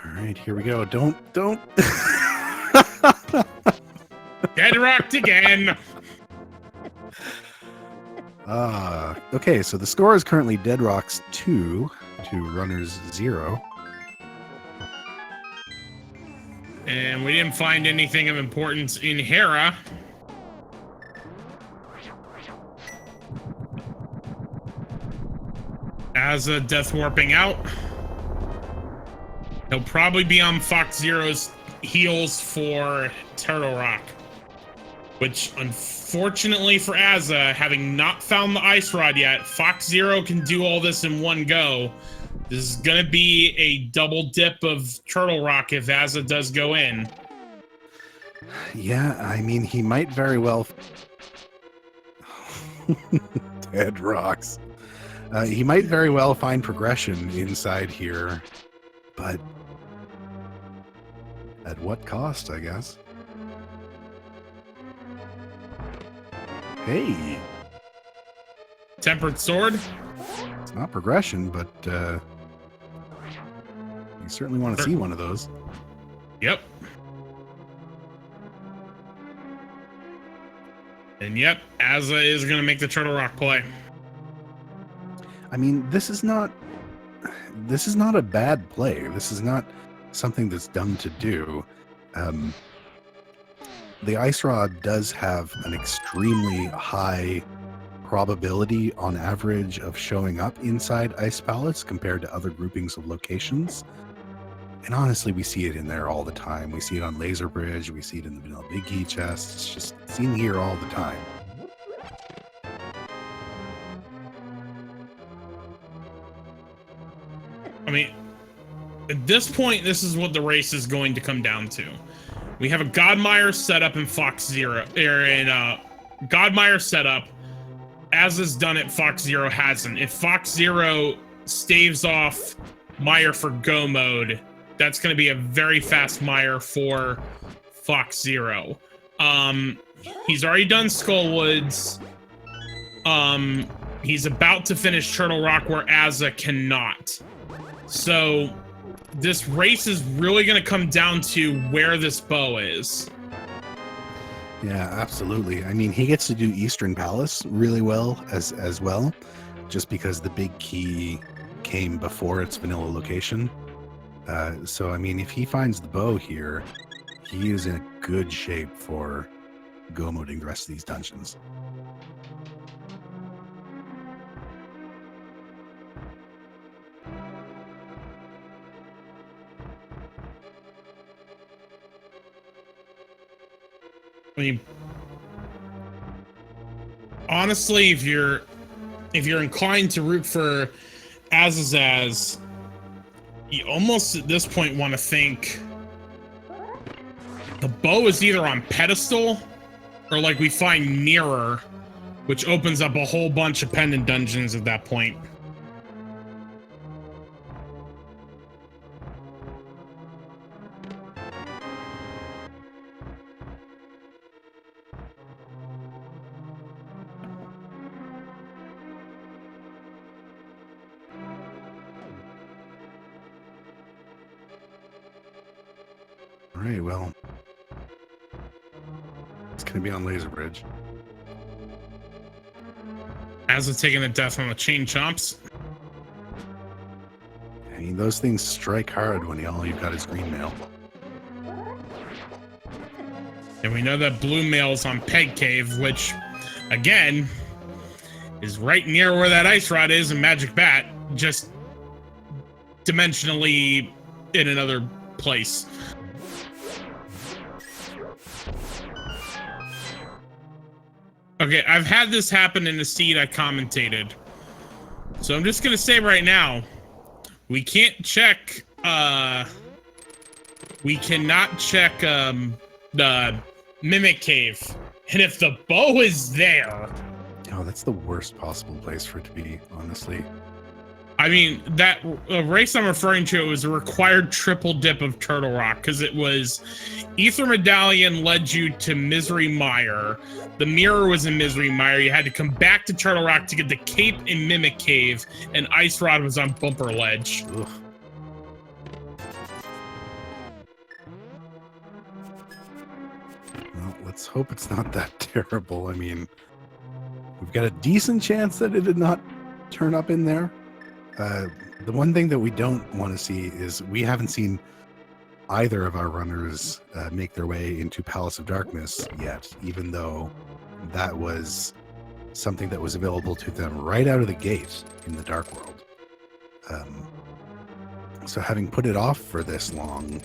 All right, here we go. Don't. Dead rocked again. Okay, so the score is currently Dead Rocks 2 to Runners 0. And we didn't find anything of importance in Hera. Aza death warping out. He'll probably be on Fox Zero's heels for Turtle Rock, which unfortunately for Aza, having not found the ice rod yet, Fox Zero can do all this in one go. This is gonna be a double dip of Turtle Rock if Aza does go in. Yeah, I mean, he might very well. Dead Rocks. He might very well find progression inside here, but at what cost, I guess? Hey! Tempered Sword? It's not progression, but you certainly want to see one of those. Yep. And yep, Aza is going to make the Turtle Rock play. I mean, this is not a bad play. This is not something that's dumb to do. The Ice Rod does have an extremely high probability on average of showing up inside ice palettes compared to other groupings of locations. And honestly, we see it in there all the time. We see it on Laser Bridge. We see it in the Vanilla Big Key chest. It's just seen here all the time. I mean, at this point, this is what the race is going to come down to. We have a Godmire setup in Fox Zero, or in Godmire setup. Aza's done it, Fox Zero hasn't. If Fox Zero staves off Mire for go mode, that's going to be a very fast Mire for Fox Zero. He's already done Skullwoods. He's about to finish Turtle Rock where Aza cannot. So this race is really going to come down to where this bow is. Yeah, absolutely. I mean, he gets to do Eastern Palace really well as well, just because the big key came before its vanilla location. So, I mean, if he finds the bow here, he is in good shape for go-moding the rest of these dungeons. I mean, honestly, if you're inclined to root for Azazaz, you almost at this point want to think the bow is either on pedestal or like we find mirror, which opens up a whole bunch of pendant dungeons at that point. All right, well, it's going to be on Laser Bridge. Aza taking a death on the chain chomps. I mean, those things strike hard when all you've got is green mail. And we know that blue mail's on Peg Cave, which, again, is right near where that ice rod is in Magic Bat, just dimensionally in another place. Okay, I've had this happen in the seed I commentated. So I'm just gonna say right now, we can't check, we cannot check, the Mimic Cave. And if the bow is there... Oh, that's the worst possible place for it to be, honestly. I mean, that race I'm referring to, it was a required triple dip of Turtle Rock, because it was Ether Medallion led you to Misery Mire. The mirror was in Misery Mire. You had to come back to Turtle Rock to get the cape in Mimic Cave, and Ice Rod was on Bumper Ledge. Ugh. Well, let's hope it's not that terrible. I mean, we've got a decent chance that it did not turn up in there. The one thing that we don't want to see is we haven't seen either of our runners make their way into Palace of Darkness yet, even though that was something that was available to them right out of the gate in the Dark World. So having put it off for this long,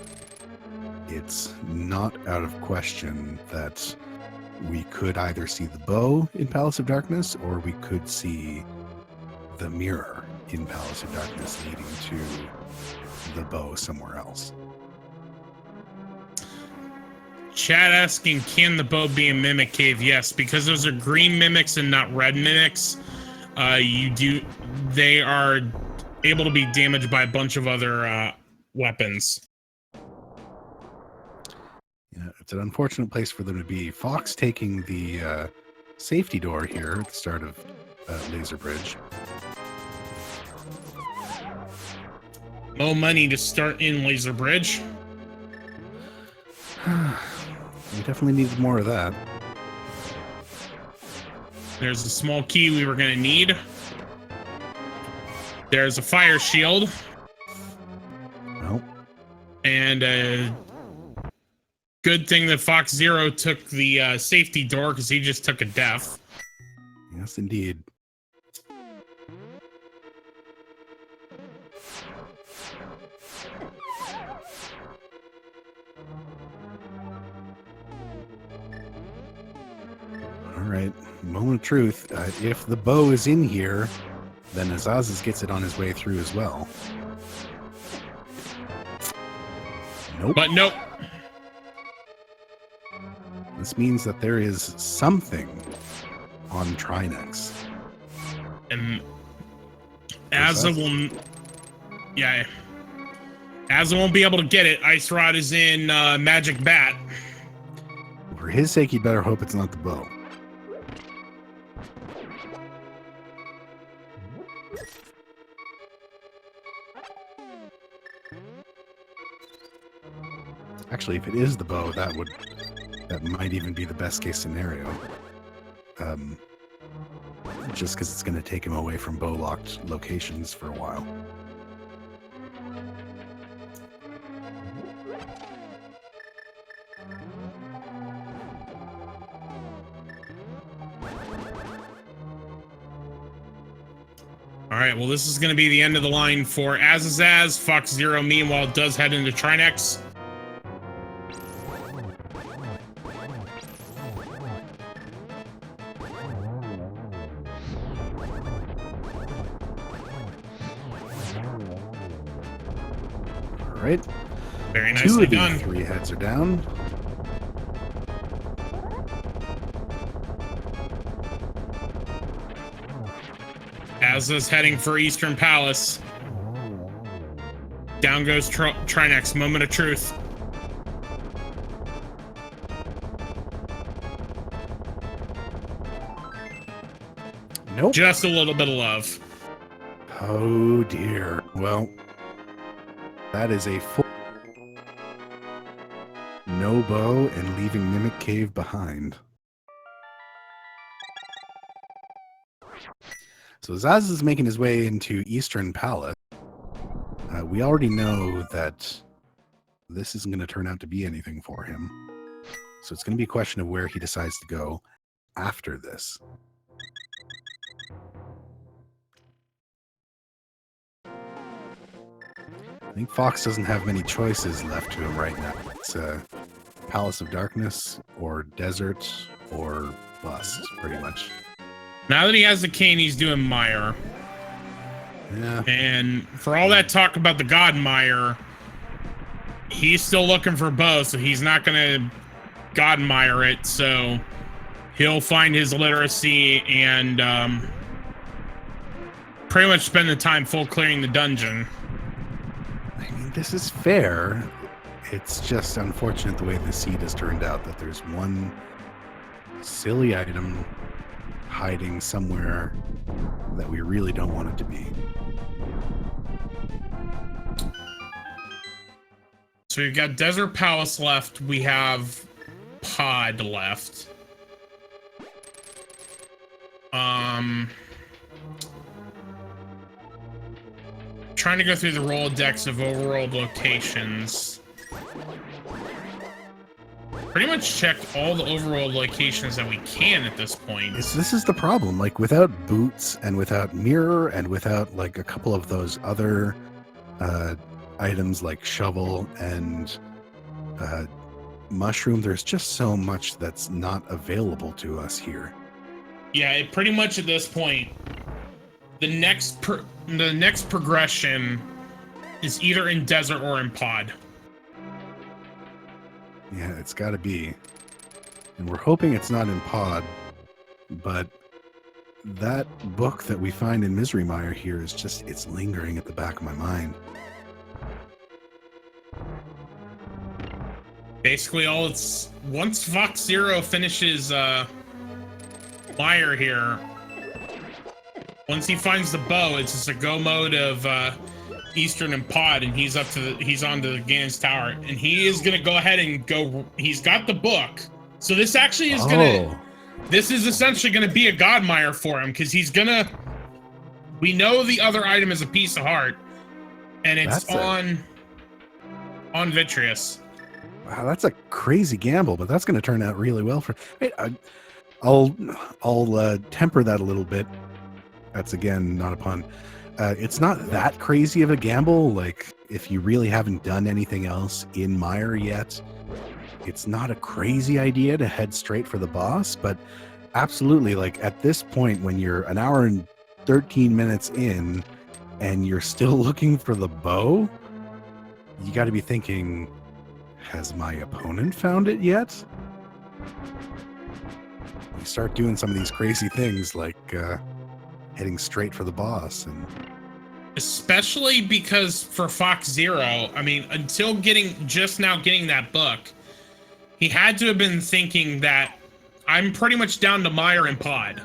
it's not out of question that we could either see the bow in Palace of Darkness, or we could see the mirror in Palace of Darkness leading to the bow somewhere else. Chat asking, can the bow be in Mimic Cave? Yes, because those are green mimics and not red mimics. They are able to be damaged by a bunch of other weapons. Yeah, it's an unfortunate place for them to be. Fox taking the safety door here at the start of Laser Bridge. No money to start in Laser Bridge. We definitely needed more of that. There's a small key we were going to need. There's a fire shield. Nope. And a good thing that Fox Zero took the safety door, because he just took a death. Yes, indeed. All right, moment of truth. If the bow is in here, then Asazas gets it on his way through as well. Nope. But nope. This means that there is something on Trinex. And Asa will... Yeah. Asa won't be able to get it. Ice Rod is in Magic Bat. For his sake, he'd better hope it's not the bow. Actually, if it is the bow, that might even be the best case scenario. Just because it's going to take him away from bow locked locations for a while. All right, well, this is going to be the end of the line for Azazaz. Fox Zero, meanwhile, does head into Trinex. All right. Very Two nicely of the done. 3 heads are down. Aza's heading for Eastern Palace. Down goes Trinex. Moment of truth. Nope. Just a little bit of love. Oh dear. Well, that is a full no bow and leaving Mimic Cave behind. So Zaz is making his way into Eastern Palace. We already know that this isn't going to turn out to be anything for him. So it's going to be a question of where he decides to go after this. I think Fox doesn't have many choices left to him right now. It's Palace of Darkness or Desert or Bust, pretty much. Now that he has the cane, he's doing Mire. Yeah. And for all that talk about the God Mire, he's still looking for both, so he's not going to God Mire it. So he'll find his literacy and pretty much spend the time full clearing the dungeon. I mean, this is fair. It's just unfortunate the way the seed has turned out, that there's one silly item hiding somewhere that we really don't want it to be. So we've got Desert Palace left. We have Pod left. Trying to go through the Rolodex of overworld locations. Pretty much checked all the overworld locations that we can at this point. This is the problem. Like, without boots and without mirror and without like a couple of those other items like shovel and mushroom, there's just so much that's not available to us here. Yeah, it pretty much at this point, the next progression is either in Desert or in Pod. Yeah, it's got to be. And we're hoping it's not in Pod, but that book that we find in Misery Mire here is just, it's lingering at the back of my mind. Basically, once Fox Zero finishes Mire here, once he finds the bow, it's just a go mode of Eastern and Pod, and he's on to the Ganon's Tower, and he is gonna go ahead and go. He's got the book, so this actually is this is essentially gonna be a God Mire for him, because he's gonna. We know the other item is a piece of heart, and it's on Vitreous. Wow, that's a crazy gamble, but that's going to turn out really well for. Wait, I'll temper that a little bit. That's again not a pun. It's not that crazy of a gamble. Like, if you really haven't done anything else in Mire yet, it's not a crazy idea to head straight for the boss. But absolutely, like at this point, when you're an hour and 13 minutes in, and you're still looking for the bow, you got to be thinking, has my opponent found it yet? You start doing some of these crazy things like heading straight for the boss. And especially because for Fox Zero, I mean, until just now getting that book, he had to have been thinking that I'm pretty much down to Mire and Pod.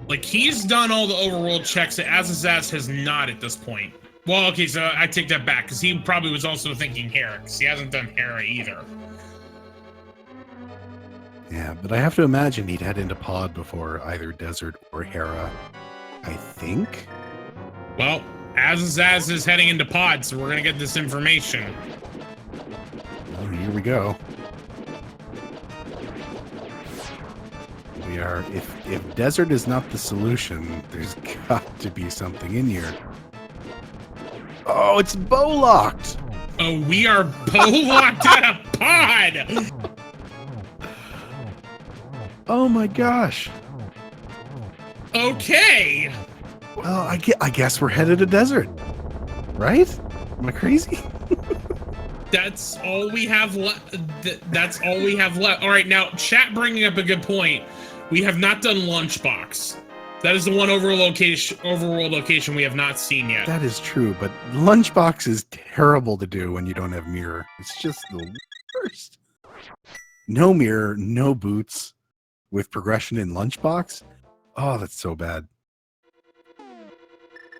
Like, he's done all the overworld checks that Asazas has not at this point. Well, okay, so I take that back, because he probably was also thinking Hera, because he hasn't done Hera either. Yeah, but I have to imagine he'd head into Pod before either Desert or Hera, I think. Well, Azaz is heading into Pod, so we're going to get this information. Oh, here we go. We are, if Desert is not the solution, there's got to be something in here. Oh, it's bow locked. Oh, we are bow locked out of Pod. Oh my gosh. Okay. Well, I guess we're headed to Desert, right? Am I crazy? That's all we have left. That's all we have left. All right, now chat bringing up a good point. We have not done Lunchbox. That is the one overworld location we have not seen yet. That is true, but Lunchbox is terrible to do when you don't have mirror. It's just the worst. No mirror, no boots, with progression in Lunchbox. Oh, that's so bad.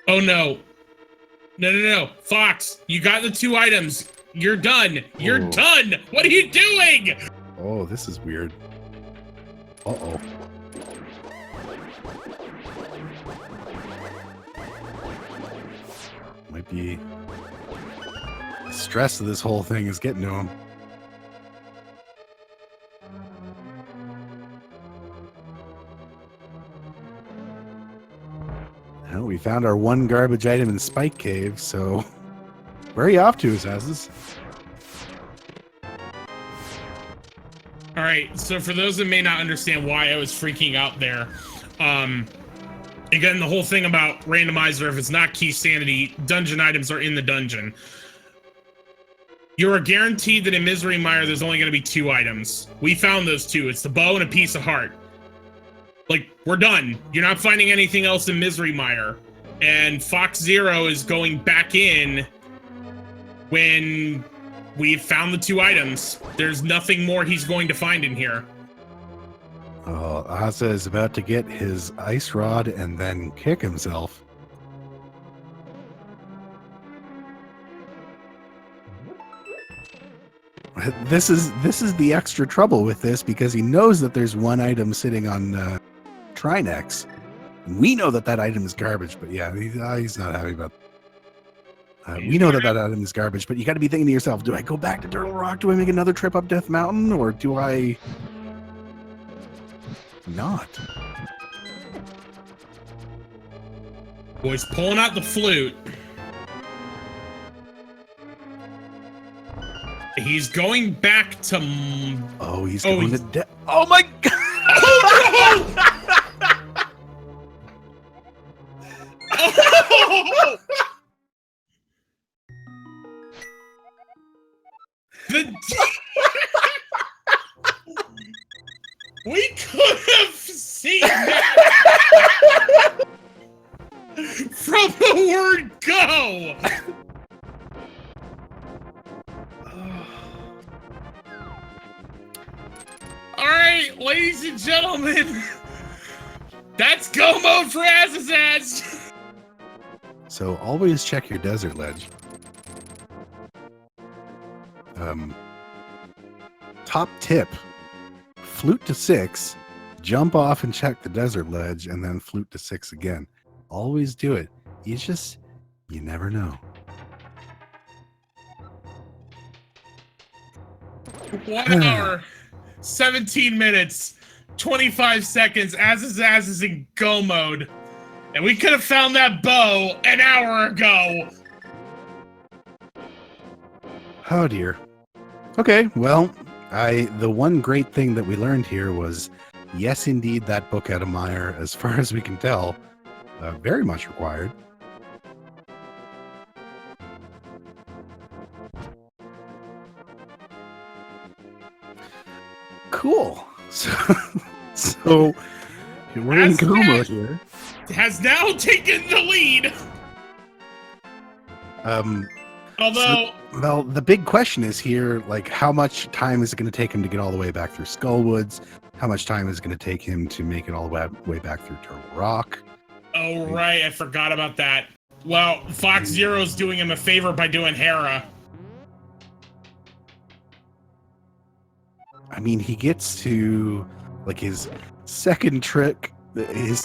Oh no. No. Fox, you got the 2 items. You're done. You're done. What are you doing? Oh, this is weird. Uh-oh. Might be the stress of this whole thing is getting to him. Well, we found our one garbage item in Spike Cave, so where are you off to, asazas? All right, so for those that may not understand why I was freaking out there, again, the whole thing about randomizer, if it's not key sanity, dungeon items are in the dungeon. You are guaranteed that in Misery Mire, there's only going to be 2 items. We found those 2. It's the bow and a piece of heart. Like, we're done. You're not finding anything else in Misery Mire. And Fox Zero is going back in when we've found the 2 items. There's nothing more he's going to find in here. Oh, Asa is about to get his ice rod and then kick himself. This is the extra trouble with this because he knows that there's one item sitting on Trinex. We know that that item is garbage, but yeah, he's not happy about we know that that item is garbage, but you got to be thinking to yourself, do I go back to Turtle Rock? Do I make another trip up Death Mountain? Or do I not? Boy's pulling out the flute. He's going back to... Oh, he's going to... Oh my God! Oh! We could have seen that from the word go. All right, ladies and gentlemen, that's go mode for asazas. So always check your desert ledge. Top tip, flute to 6, jump off and check the desert ledge, and then flute to 6 again. Always do it. You never know. 1 hour, 17 minutes, 25 seconds, asazas in go mode. And we could have found that bow an hour ago. Oh dear. Okay, well, the one great thing that we learned here was, yes, indeed, that book out of Mire, as far as we can tell, very much required. Cool. So we're in go mode here. Has now taken the lead. Although, well, the big question is here, like, how much time is it going to take him to get all the way back through Skullwoods? How much time is it going to take him to make it all the way back through Turtle Rock? Oh, right. I forgot about that. Well, Fox Zero's doing him a favor by doing Hera. I mean, he gets to, like, his second trip through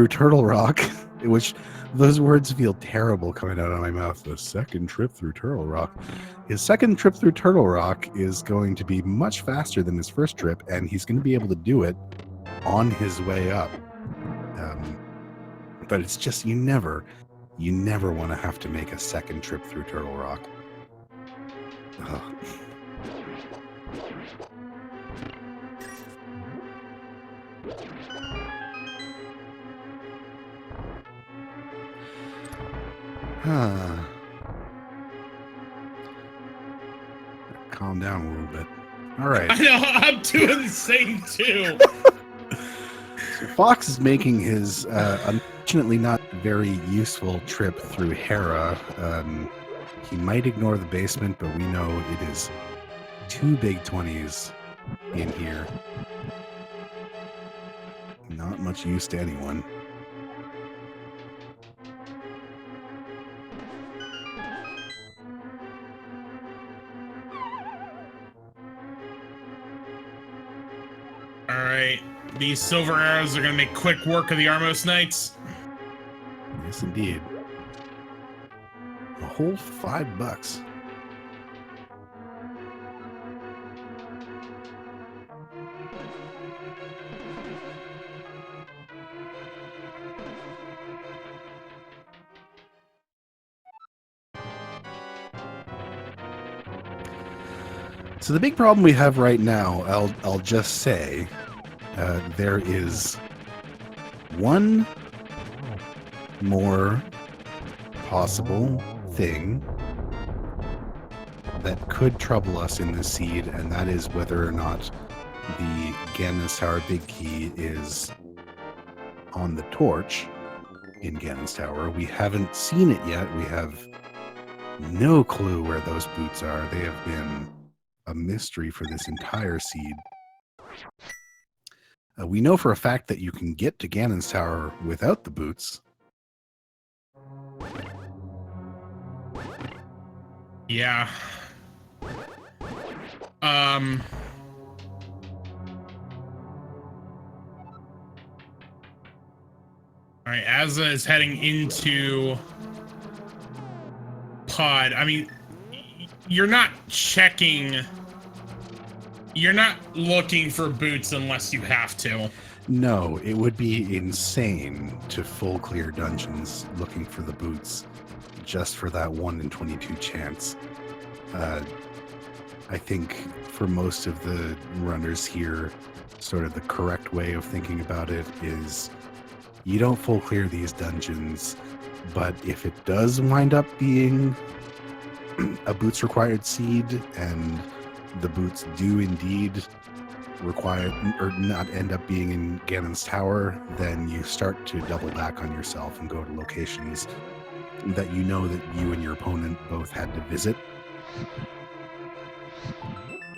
Turtle Rock, which those words feel terrible coming out of my mouth. The second trip through Turtle Rock. His second trip through Turtle Rock is going to be much faster than his first trip, and he's going to be able to do it on his way up. But it's just, you never want to have to make a second trip through Turtle Rock. Ugh. Calm down a little bit. All right. I know, I'm doing the same too. So Fox is making his unfortunately not very useful trip through Hera. He might ignore the basement, but we know it is 2 big 20s in here. Not much use to anyone. All right, these silver arrows are gonna make quick work of the Armos Knights. Yes, indeed. A whole $5. So the big problem we have right now, I'll just say, there is one more possible thing that could trouble us in this seed, and that is whether or not the Ganon's Tower Big Key is on the torch in Ganon's Tower. We haven't seen it yet. We have no clue where those boots are. They have been a mystery for this entire seed. We know for a fact that you can get to Ganon's Tower without the boots. Yeah. All right, Azza is heading into pod. I mean, you're not checking. You're not looking for boots unless you have to. No, it would be insane to full clear dungeons looking for the boots just for that 1 in 22 chance. I think for most of the runners here, sort of the correct way of thinking about it is you don't full clear these dungeons, but if it does wind up being a boots required seed and the boots do indeed require or not end up being in Ganon's Tower, then you start to double back on yourself and go to locations that you know that you and your opponent both had to visit.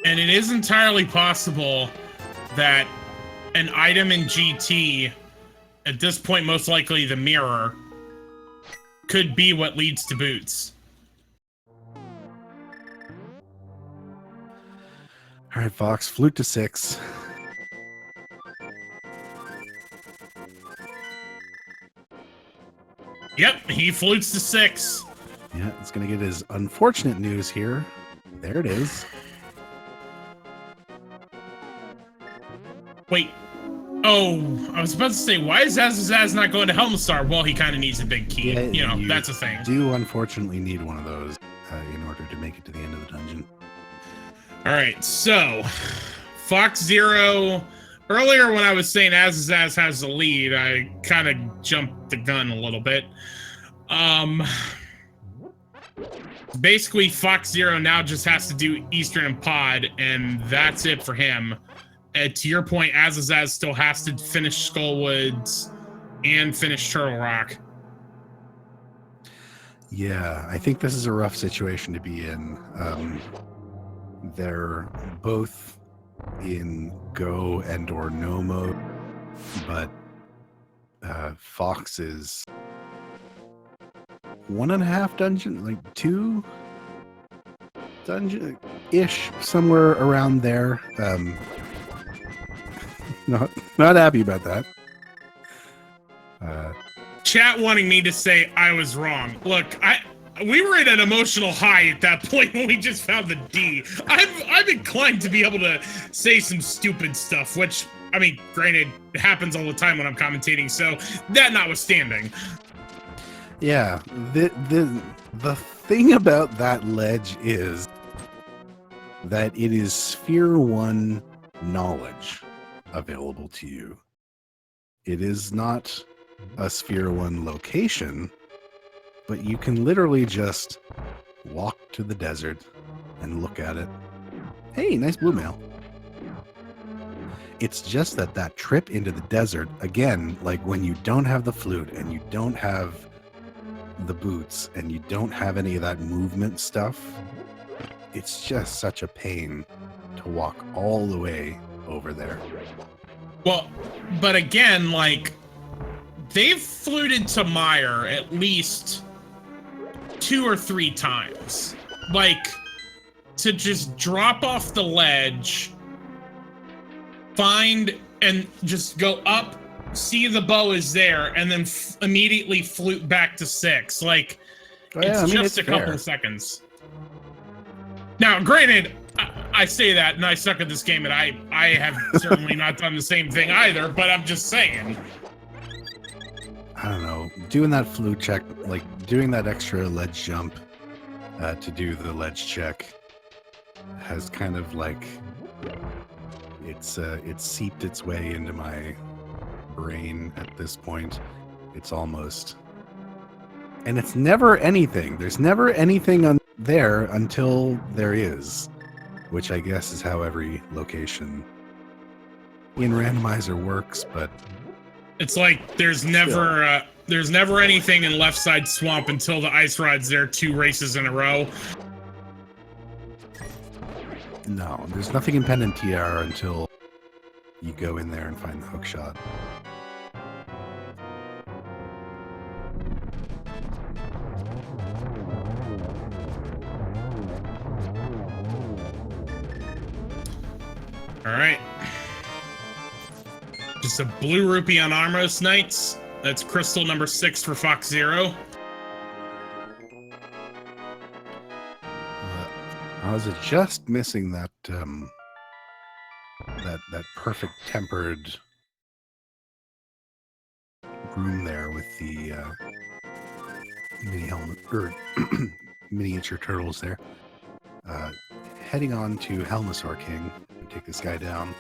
And it is entirely possible that an item in GT, at this point most likely the mirror, could be what leads to boots. All right, Fox, flute to 6. Yep, he flutes to 6. Yeah, it's going to get his unfortunate news here. There it is. Wait. Oh, I was about to say, why is Azaz not going to Helmstar? Well, he kind of needs a big key. Yeah, you know, you that's a thing. Do unfortunately need one of those in order to make it to the end of the dungeon. All right, so Fox Zero. Earlier, when I was saying Azaz has the lead, I kind of jumped the gun a little bit. Basically, Fox Zero now just has to do Eastern and Pod, and that's it for him. To your point, Azaz still has to finish Skullwoods and finish Turtle Rock. Yeah, I think this is a rough situation to be in. They're both in go and or no mode, but Fox is 1.5 dungeon, like 2 dungeon ish, somewhere around there. Not happy about that. Chat wanting me to say I was wrong. Look, we were at an emotional high at that point when we just found the D. I'm inclined to be able to say some stupid stuff, which, I mean, granted, it happens all the time when I'm commentating, so that notwithstanding. Yeah, the thing about that ledge is that it is Sphere 1 knowledge available to you. It is not a Sphere 1 location, but you can literally just walk to the desert and look at it. Hey, nice blue mail. It's just that trip into the desert, again, like when you don't have the flute and you don't have the boots and you don't have any of that movement stuff, it's just such a pain to walk all the way over there. Well, but again, like, they've fluted to Mire at least 2 or 3 times. Like, to just drop off the ledge, find, and just go up, see the bow is there, and then immediately flute back to 6. Like, it's just a couple of seconds. Now, granted, I say that, and I suck at this game, and I have certainly not done the same thing either, but I'm just saying. I don't know, doing that flute check, like doing that extra ledge jump to do the ledge check, has kind of like it's seeped its way into my brain at this point. It's almost, and it's never anything. There's never anything there until there is, which I guess is how every location in Randomizer works. But it's like there's never anything in Left Side Swamp until the ice ride's there 2 races in a row. No, there's nothing in Pen and TR until you go in there and find the hook shot. All right. Just a blue rupee on Armos Knights. That's crystal number 6 for Fox Zero. I was just missing that that perfect tempered room there with the mini helmet or miniature turtles there. Heading on to Helmasaur King. Take this guy down.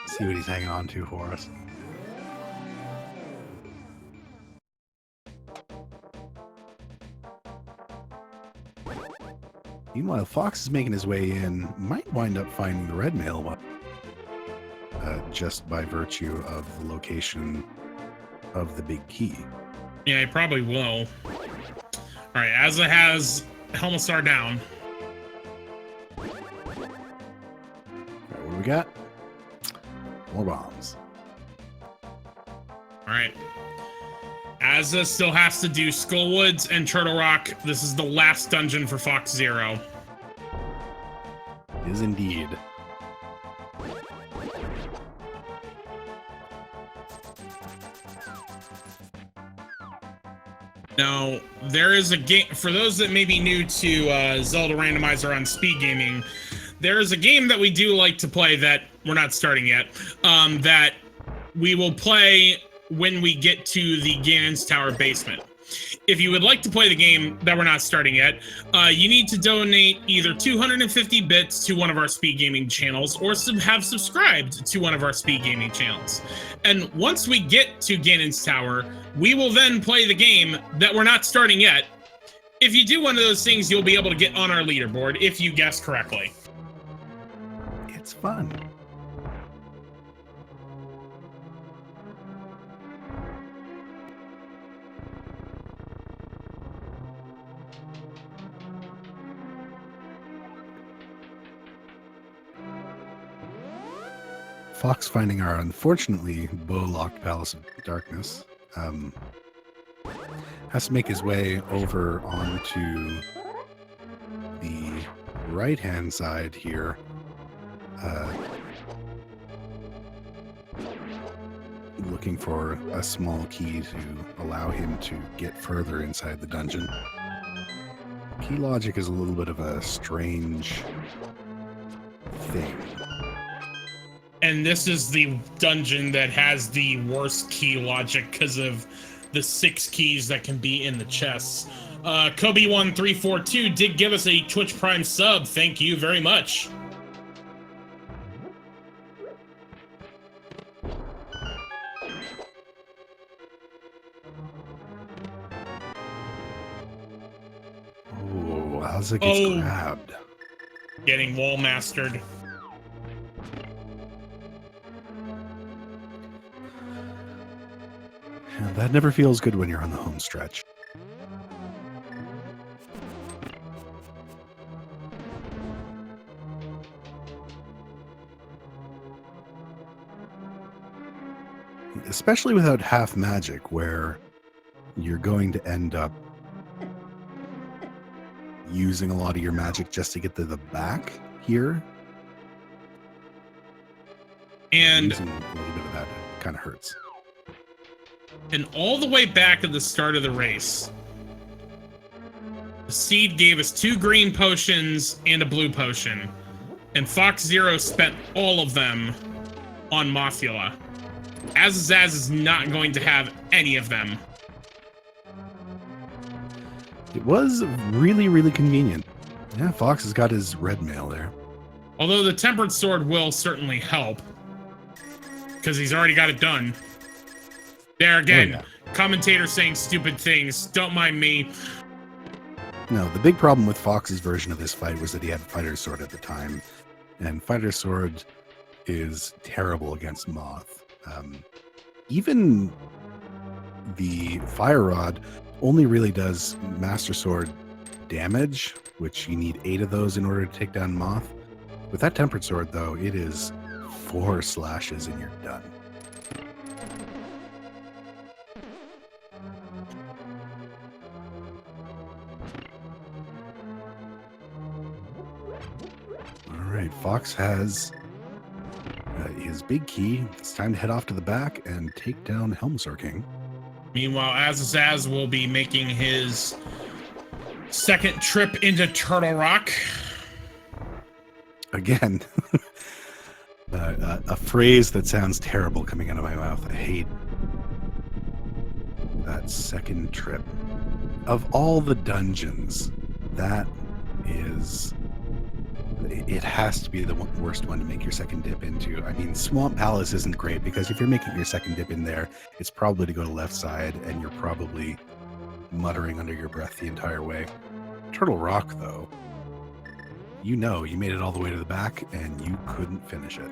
See what he's hanging on to for us. Meanwhile, Fox is making his way in. Might wind up finding the red mail just by virtue of the location of the big key. Yeah, he probably will. All right, Asa has Helmasaur down. All right, what do we got? More bombs. All right. Asa still has to do Skullwoods and Turtle Rock. This is the last dungeon for Fox Zero. It is indeed. Now, there is a game, for those that may be new to Zelda Randomizer on Speed Gaming, there is a game that we do like to play that we're not starting yet, that we will play when we get to the Ganon's Tower basement. If you would like to play the game that we're not starting yet, you need to donate either 250 bits to one of our Speed Gaming channels or have subscribed to one of our Speed Gaming channels. And once we get to Ganon's Tower, we will then play the game that we're not starting yet. If you do one of those things, you'll be able to get on our leaderboard if you guess correctly. It's fun. Fox, finding our unfortunately bow-locked Palace of Darkness, has to make his way over onto the right-hand side here. Looking for a small key to allow him to get further inside the dungeon. Key logic is a little bit of a strange thing. And this is the dungeon that has the worst key logic because of the 6 keys that can be in the chests. Kobe1342 did give us a Twitch Prime sub. Thank you very much. Oh, how's it gets grabbed? Getting wall mastered. Yeah, that never feels good when you're on the home stretch. Especially without half magic, where you're going to end up using a lot of your magic just to get to the back here. And using a little bit of that kind of hurts. And all the way back at the start of the race, the Seed gave us 2 green potions and a blue potion. And Fox Zero spent all of them on Mothula. Azazaz is not going to have any of them. It was really, really convenient. Yeah, Fox has got his red mail there. Although the tempered sword will certainly help. Because he's already got it done. There again, commentator saying stupid things. Don't mind me. No, the big problem with Fox's version of this fight was that he had Fighter's Sword at the time. And Fighter's Sword is terrible against Moth. Even the Fire Rod only really does Master Sword damage, which you need 8 of those in order to take down Moth. With that Tempered Sword, though, it is 4 slashes and you're done. All right, Fox has his big key. It's time to head off to the back and take down Helmsor King. Meanwhile, Azazaz will be making his second trip into Turtle Rock. Again, a phrase that sounds terrible coming out of my mouth. I hate that second trip. Of all the dungeons, that is... It has to be the worst one to make your second dip into. I mean, Swamp Palace isn't great because if you're making your second dip in there, it's probably to go to left side and you're probably muttering under your breath the entire way. Turtle Rock, though, you know, you made it all the way to the back and you couldn't finish it.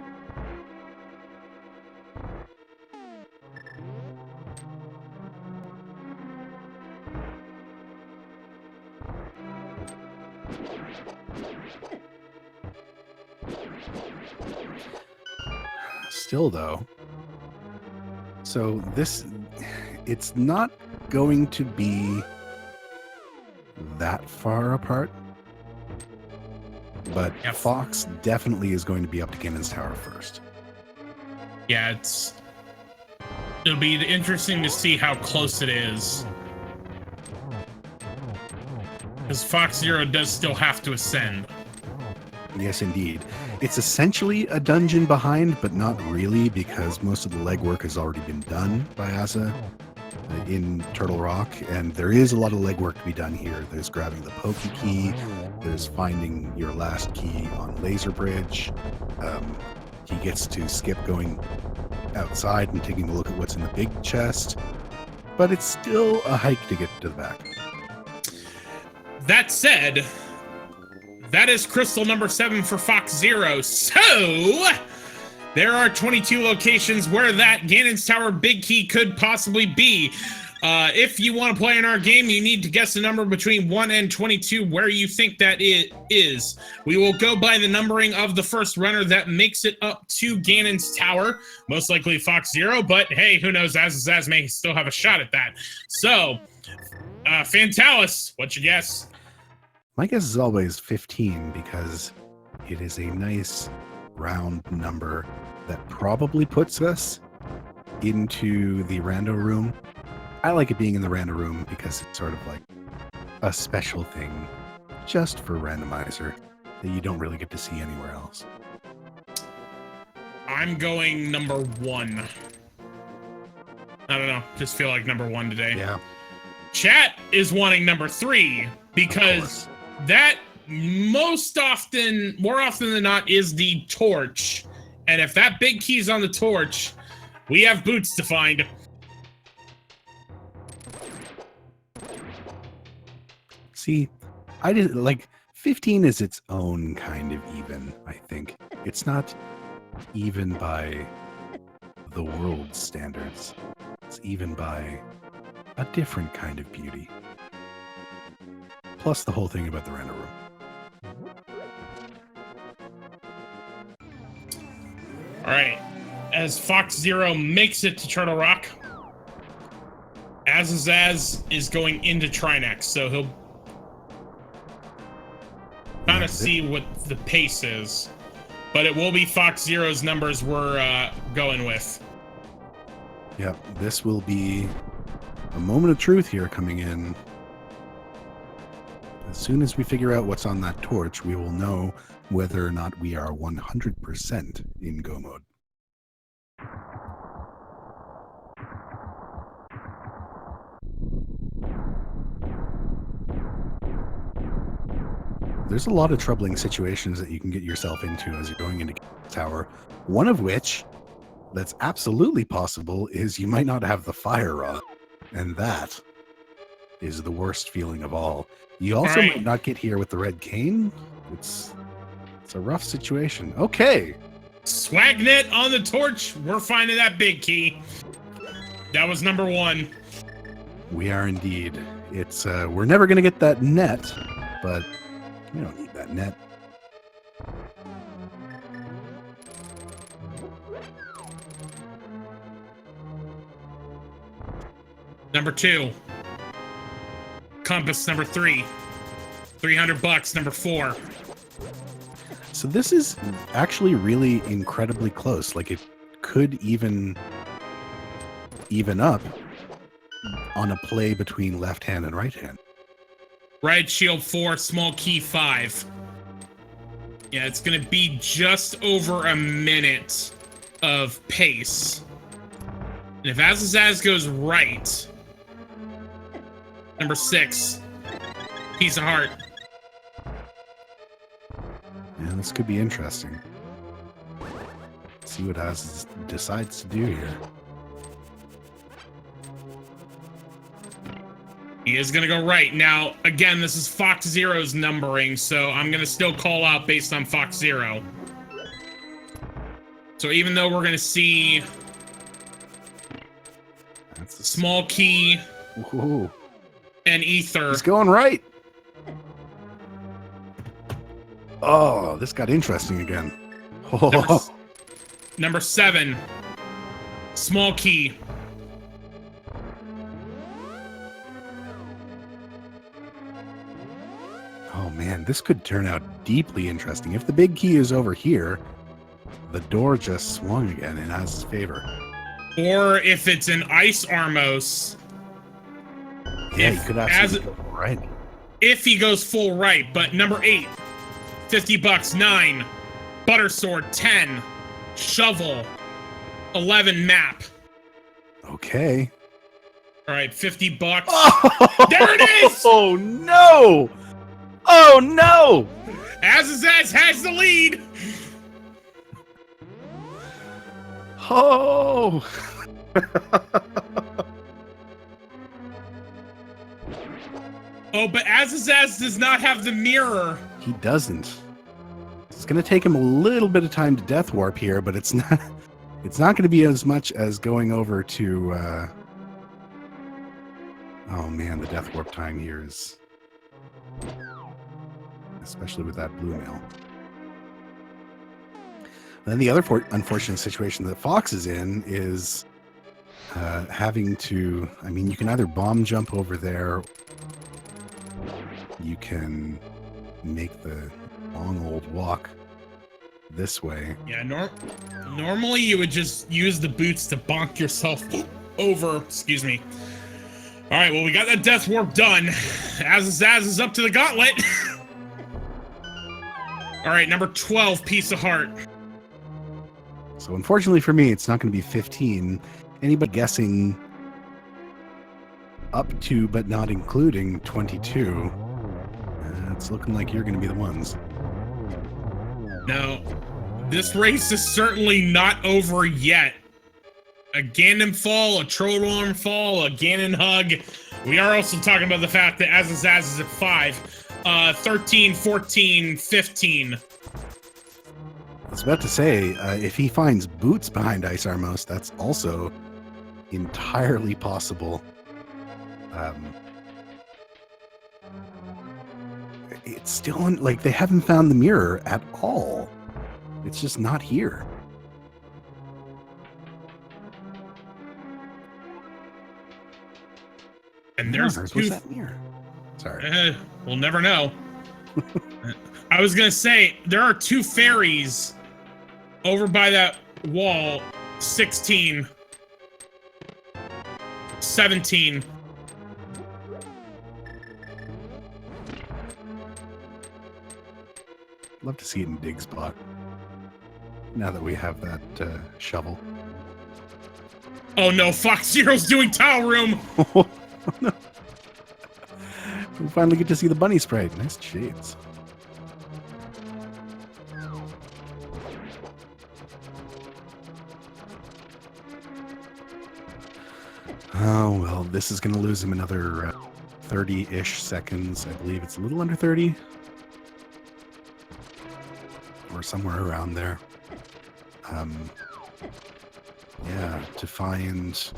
Still, though, so it's not going to be that far apart, but Fox definitely is going to be up to Ganon's Tower first. Yeah, it'll be interesting to see how close it is. Because Fox Zero does still have to ascend. Yes, indeed. It's essentially a dungeon behind, but not really, because most of the legwork has already been done by Asa in Turtle Rock, and there is a lot of legwork to be done here. There's grabbing the Pokey Key, there's finding your last key on Laser Bridge. He gets to skip going outside and taking a look at what's in the big chest, but it's still a hike to get to the back. That said, that is crystal number 7 for Fox Zero. So there are 22 locations where that Ganon's Tower big key could possibly be. If you want to play in our game, you need to guess a number between 1 and 22 where you think that it is. We will go by the numbering of the first runner that makes it up to Ganon's Tower. Most likely Fox Zero, but hey, who knows? Azaz may still have a shot at that. So, Fantalis, what's your guess? My guess is always 15 because it is a nice round number that probably puts us into the rando room. I like it being in the rando room because it's sort of like a special thing just for Randomizer that you don't really get to see anywhere else. I'm going number 1. I don't know, just feel like number 1 today. Yeah. Chat is wanting number 3 because that more often than not, is the torch. And if that big key's on the torch, we have boots to find. See, I didn't like 15 is its own kind of even, I think. It's not even by the world's standards. It's even by a different kind of beauty. Plus the whole thing about the render room. All right, as Fox Zero makes it to Turtle Rock, Azazaz is going into Trinex, so he'll kind of see what the pace is. But it will be Fox Zero's numbers we're going with. Yep, this will be a moment of truth here coming in. As soon as we figure out what's on that torch, we will know whether or not we are 100% in go mode. there's a lot of troubling situations that you can get yourself into as you're going into tower. One of which, that's absolutely possible, is you might not have the fire rod, and that is the worst feeling of all. You also might not get here with the red cane. It's a rough situation. Okay. Swagnet on the torch. We're finding that big key. That was number 1. We are indeed. It's we're never gonna get that net, but we don't need that net. Number 2. Compass number 3. $300 number 4. So this is actually really incredibly close. Like it could even up on a play between left hand and right hand. Right shield 4, small key 5. Yeah, it's gonna be just over a minute of pace. And if Azazaz goes right, number 6, piece of heart. Yeah, this could be interesting. See what Az decides to do here. He is going to go right. Now, again, this is Fox Zero's numbering, so I'm going to still call out based on Fox Zero. So even though we're going to see That's a small key Ooh. and ether. He's going right. Oh, this got interesting again. Oh. Number 7, small key. Oh man, this could turn out deeply interesting. If the big key is over here, the door just swung again in Az's favor. Or if it's an Ice Armos. Yeah, you could absolutely go right. If he goes full right, but number 8, $50, 9, Butter Sword, 10, Shovel, 11, Map. Okay. All right, $50. Oh! There it is! Oh no! Oh no! Azazaz has the lead. Oh! Oh, but Azazaz does not have the mirror. He doesn't. It's going to take him a little bit of time to death warp here, but it's not. It's not going to be as much as going over to. Oh man, the death warp time here is, especially with that blue mail. Then the other unfortunate situation that Fox is in is having to. I mean, you can either bomb jump over there. You can make the long old walk this way. Yeah, normally you would just use the boots to bonk yourself over. Excuse me. All right, well, we got that death warp done. Azazaz is up to the gauntlet. All right, number 12, piece of heart. So unfortunately for me, it's not going to be 15. Anybody guessing up to but not including 22, it's looking like you're going to be the ones. Now, this race is certainly not over yet. A Ganon fall, a Trollorm fall, a Ganon hug. We are also talking about the fact that Azazaz is at 5. 13, 14, 15. I was about to say, if he finds boots behind Ice Armos, that's also entirely possible. It's still like they haven't found the mirror at all. It's just not here. And there's where's that mirror? Sorry. We'll never know. I was gonna say there are 2 fairies over by that wall. 16, 17. Love to see it in dig spot. Now that we have that shovel. Oh no, Fox Zero's doing tile room. Oh, no. We finally get to see the bunny sprite. Nice shades. Oh, well, this is going to lose him another 30-ish seconds. I believe it's a little under 30. Or somewhere around there. Yeah, to find...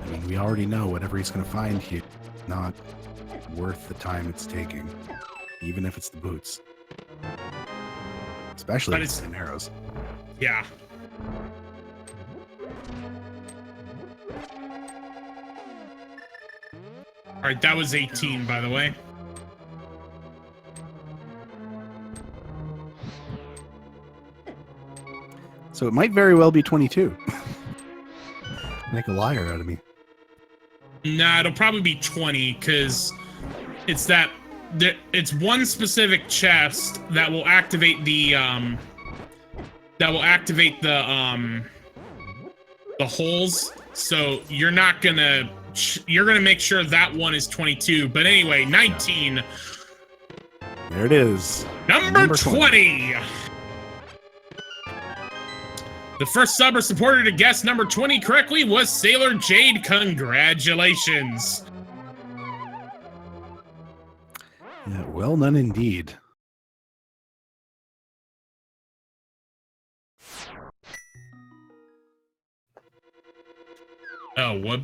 I mean, we already know whatever he's going to find here, not worth the time it's taking. Even if it's the boots. Especially if it's arrows. Yeah. All right, that was 18, by the way. So it might very well be 22. Make a liar out of me. Nah, it'll probably be 20 because it's that it's one specific chest that will activate the holes. So you're not gonna make sure that one is 22. But anyway, 19. There it is. Number 20. The first sub or supporter to guess number 20 correctly was Sailor Jade. Congratulations. Yeah, well done indeed. Oh, what?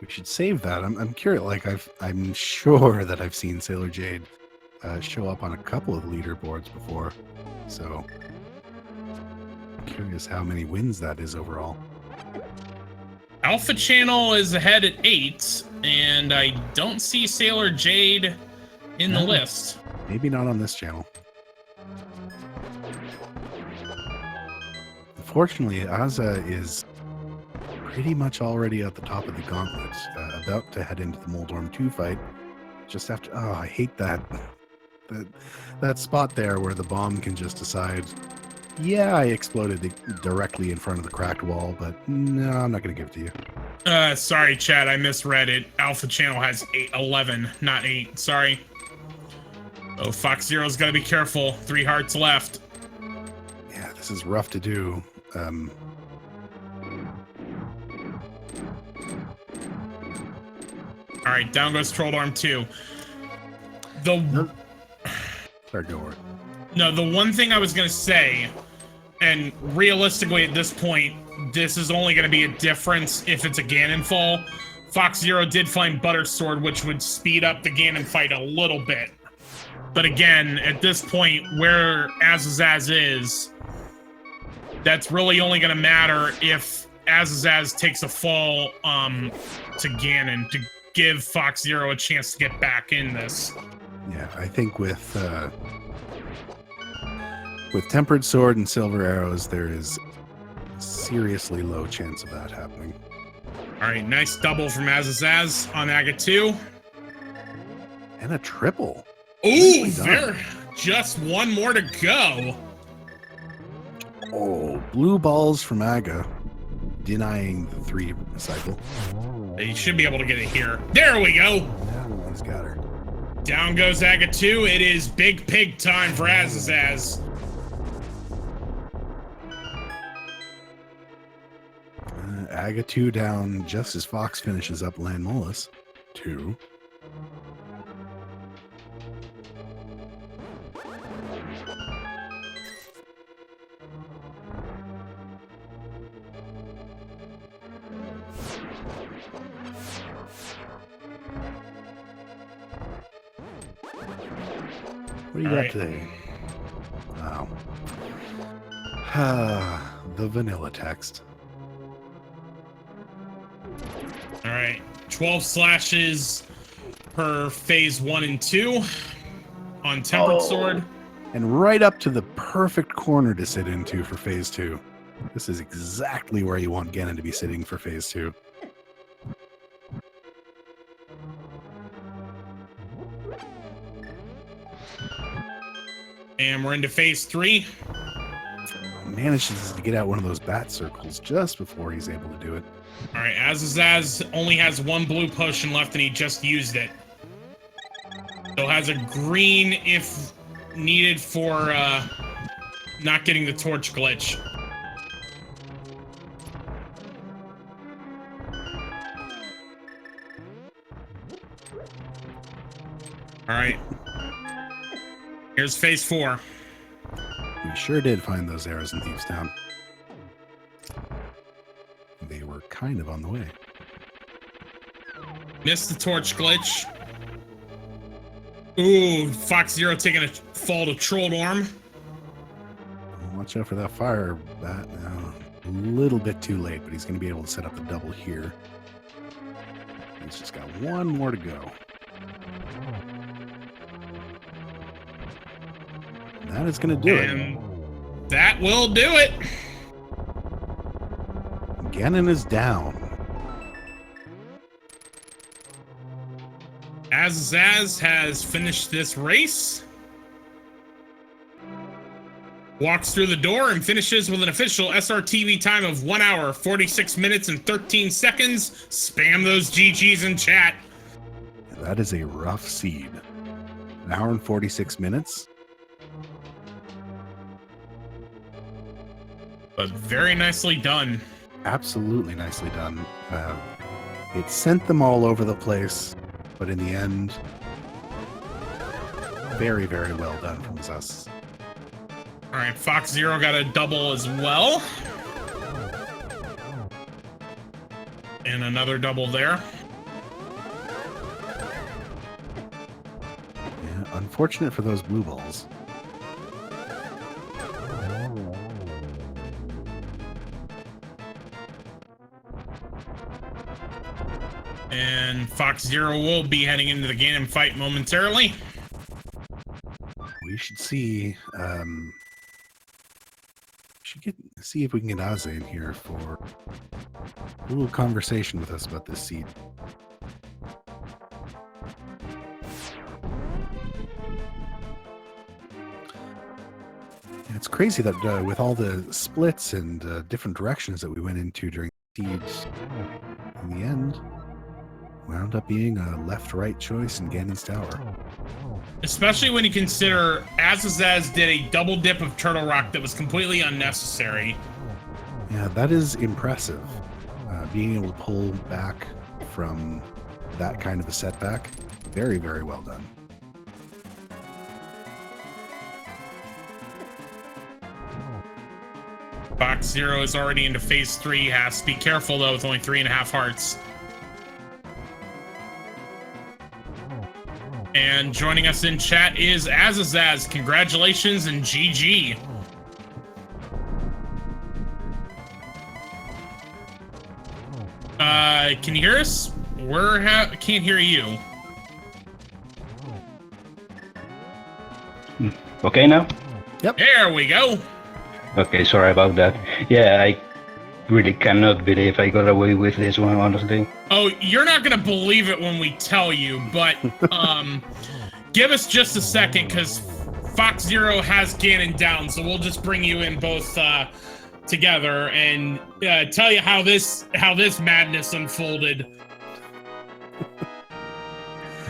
We should save that. I'm curious. Like I'm sure that I've seen Sailor Jade show up on a couple of leaderboards before. So I'm curious how many wins that is overall. Alpha Channel is ahead at 8, and I don't see Sailor Jade in the list. Maybe not on this channel. Unfortunately, Aza is pretty much already at the top of the gauntlet, about to head into the Moldorm 2 fight. Just after, oh, I hate that spot there where the bomb can just decide, yeah, I exploded directly in front of the cracked wall, but no, I'm not going to give it to you. Sorry, Chad, I misread it. Alpha Channel has 11, not 8. Sorry. Oh, Fox Zero's got to be careful. 3 hearts left. Yeah, this is rough to do. All right, down goes Trolldorm 2. Sorry, go on. No, the one thing I was going to say, and realistically at this point, this is only going to be a difference if it's a Ganon fall. Fox Zero did find Butter Sword, which would speed up the Ganon fight a little bit. But again, at this point, where Azazaz is, that's really only going to matter if Azazaz takes a fall to Ganon to give Fox Zero a chance to get back in this. Yeah, I think with Tempered Sword and Silver Arrows, there is a seriously low chance of that happening. All right, nice double from Azazaz on Aga 2. And a triple. Ooh, there. Just one more to go. Oh, blue balls from Aga, denying the 3 cycle. They should be able to get it here. There we go. Yeah, he's got her. Down goes Aga 2. It is big pig time for Azazaz. Aga 2 down just as Fox finishes up Lan Molas 2. What do you got today? Wow. The vanilla text. All right. 12 slashes per phase 1 and 2 on Tempered Sword. And right up to the perfect corner to sit into for phase 2. This is exactly where you want Ganon to be sitting for phase 2. And we're into phase 3. Manages to get out one of those bat circles just before he's able to do it. All right, Azazaz only has 1 blue potion left, and he just used it. So has a green if needed for not getting the torch glitch. All right. Here's phase 4. We sure did find those arrows in Thieves Town. They were kind of on the way. Missed the torch glitch. Ooh, Fox Zero taking a fall to Troll Dorm. Watch out for that fire bat. A little bit too late, but he's going to be able to set up the double here. He's just got one more to go. That is going to do it. That will do it. Ganon is down. Asazas has finished this race. Walks through the door and finishes with an official SRTV time of 1 hour, 46 minutes, and 13 seconds. Spam those GGs in chat. That is a rough seed. 1 hour and 46 minutes. But very nicely done. Absolutely nicely done. It sent them all over the place, but in the end, very, very well done from Zus. All right, Fox Zero got a double as well. And another double there. Yeah, unfortunate for those blue balls. And Fox Zero will be heading into the Ganon fight momentarily. We should see. See if we can get Aza in here for a little conversation with us about this seed. It's crazy that with all the splits and different directions that we went into during seeds, in the end, wound up being a left-right choice in Ganon's Tower. Especially when you consider Asazas did a double dip of Turtle Rock that was completely unnecessary. Yeah, that is impressive. Being able to pull back from that kind of a setback, very, very well done. Fox Zero is already into phase 3. Has to be careful though with only 3.5 hearts. And joining us in chat is Asazas. Congratulations and GG. Can you hear us? Can't hear you. Okay now? Yep. There we go. Okay, sorry about that. Yeah, I really cannot believe I got away with this one, honestly. Oh, you're not gonna believe it when we tell you, but give us just a second, because Fox Zero has Ganon down, so we'll just bring you in both together and tell you how this madness unfolded.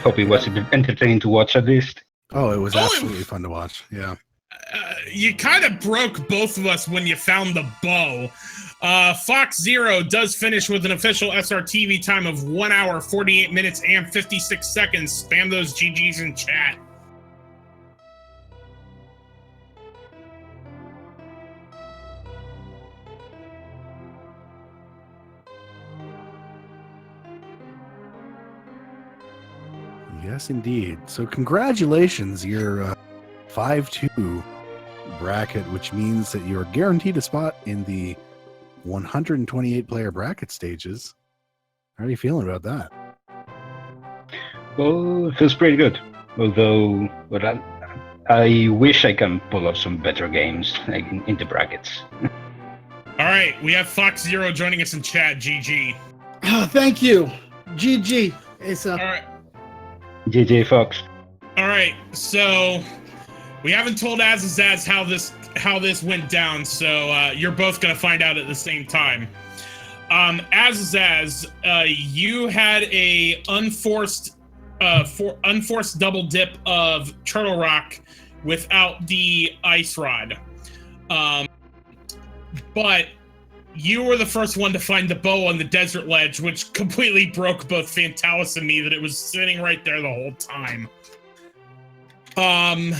Hope it was entertaining to watch at least. Oh, it was absolutely fun to watch. Yeah. You kind of broke both of us when you found the bow. Fox Zero does finish with an official SRTV time of 1 hour, 48 minutes, and 56 seconds. Spam those GGs in chat. Yes, indeed. So congratulations, you're 5-2 bracket, which means that you're guaranteed a spot in the 128 player bracket stages. How are you feeling about that? Well, it feels pretty good. Although, but I wish I can pull up some better games like in the brackets. All right, we have Fox Zero joining us in chat. GG. Oh, thank you. GG. It's All right. JJ Fox. All right, so we haven't told Asazas how this went down, so you're both gonna find out at the same time. Asazas, you had a unforced double dip of Turtle Rock without the ice rod, but you were the first one to find the bow on the desert ledge, which completely broke both Fantalis and me that it was sitting right there the whole time. Once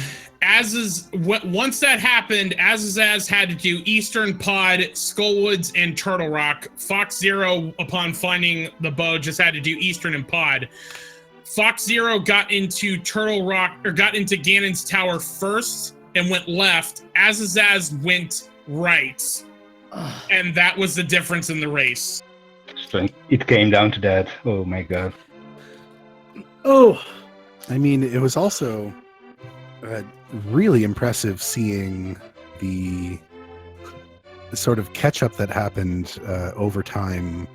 that happened, Azaz had to do Eastern Pod, Skullwoods, and Turtle Rock. Fox Zero, upon finding the bow, just had to do Eastern and Pod. Fox Zero got into Turtle Rock, or got into Ganon's Tower first and went left. Azaz went right. And that was the difference in the race. So it came down to that. Oh my god. Oh, I mean, it was also really impressive seeing the sort of catch up that happened over time,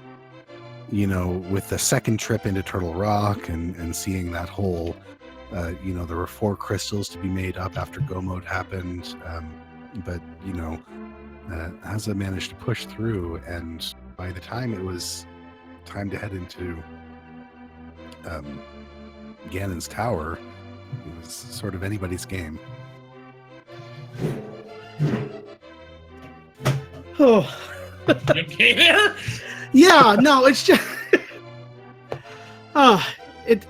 you know, with the second trip into Turtle Rock and seeing that whole, you know, there were 4 crystals to be made up after Go Mode happened. But, you know, Asa managed to push through, and by the time it was time to head into Ganon's Tower, it was sort of anybody's game. oh. You okay there? Yeah, no, it's just it,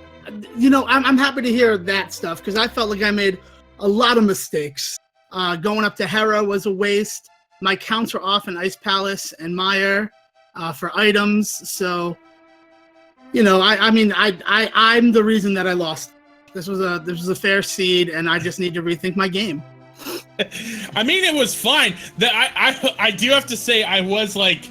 you know, I'm happy to hear that stuff, because I felt like I made a lot of mistakes. Going up to Hera was a waste. My counts were off in Ice Palace and Mire for items, so you know, I'm the reason that I lost. This was a fair seed, and I just need to rethink my game. I mean, it was fine. I do have to say, I was like,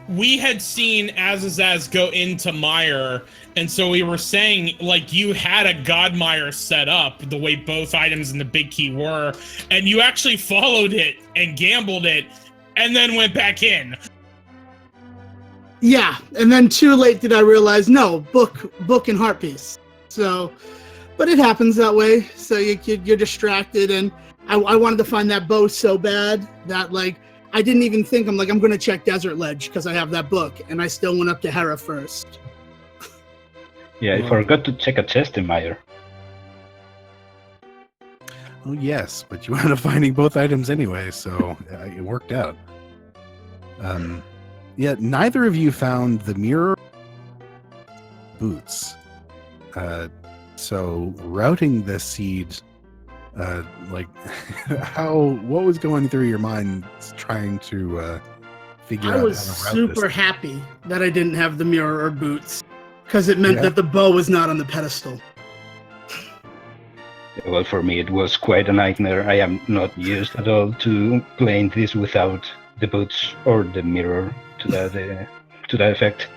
we had seen Azaz go into Mire, and so we were saying, like, you had a God Mire set up the way both items in the big key were, and you actually followed it and gambled it, and then went back in. Yeah, and then too late did I realize, no, book and heart piece. So, but it happens that way. So you're distracted, and I wanted to find that bow so bad that, like, I didn't even think, I'm going to check Desert Ledge because I have that book, and I still went up to Hera first. Yeah, I forgot to check a chest in Mire. Oh yes, but you wound up finding both items anyway, so it worked out. Yeah, neither of you found the mirror boots. So routing this seed, like, what was going through your mind trying to figure out I was how to route super this? happy that I didn't have the mirror or boots, because it meant that the bow was not on the pedestal. Well, for me, it was quite a nightmare. I am not used at all to playing this without the boots or the mirror to that effect.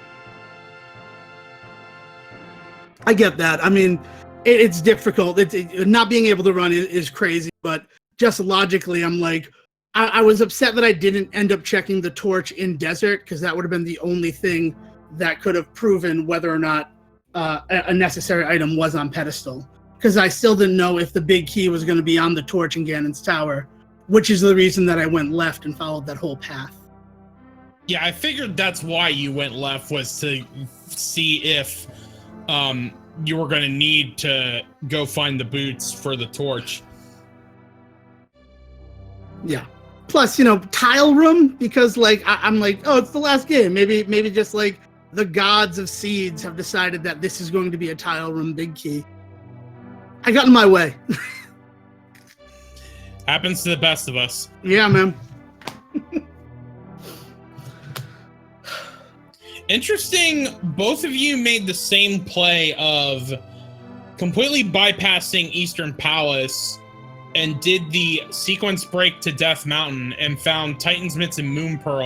I get that. I mean, it's difficult. Not being able to run is crazy, but just logically, I'm like, I was upset that I didn't end up checking the torch in desert, because that would have been the only thing that could have proven whether or not a necessary item was on pedestal. Because I still didn't know if the big key was going to be on the torch in Ganon's Tower, which is the reason that I went left and followed that whole path. Yeah, I figured that's why you went left, was to see if you were going to need to go find the boots for the torch. Yeah. Plus, you know, tile room, because, like, I'm like, oh, it's the last game. Maybe just, like, the gods of seeds have decided that this is going to be a tile room big key. I got in my way. Happens to the best of us. Yeah, man. Interesting, both of you made the same play of completely bypassing Eastern Palace and did the sequence break to Death Mountain and found Titan's Mitts and Moon Pearl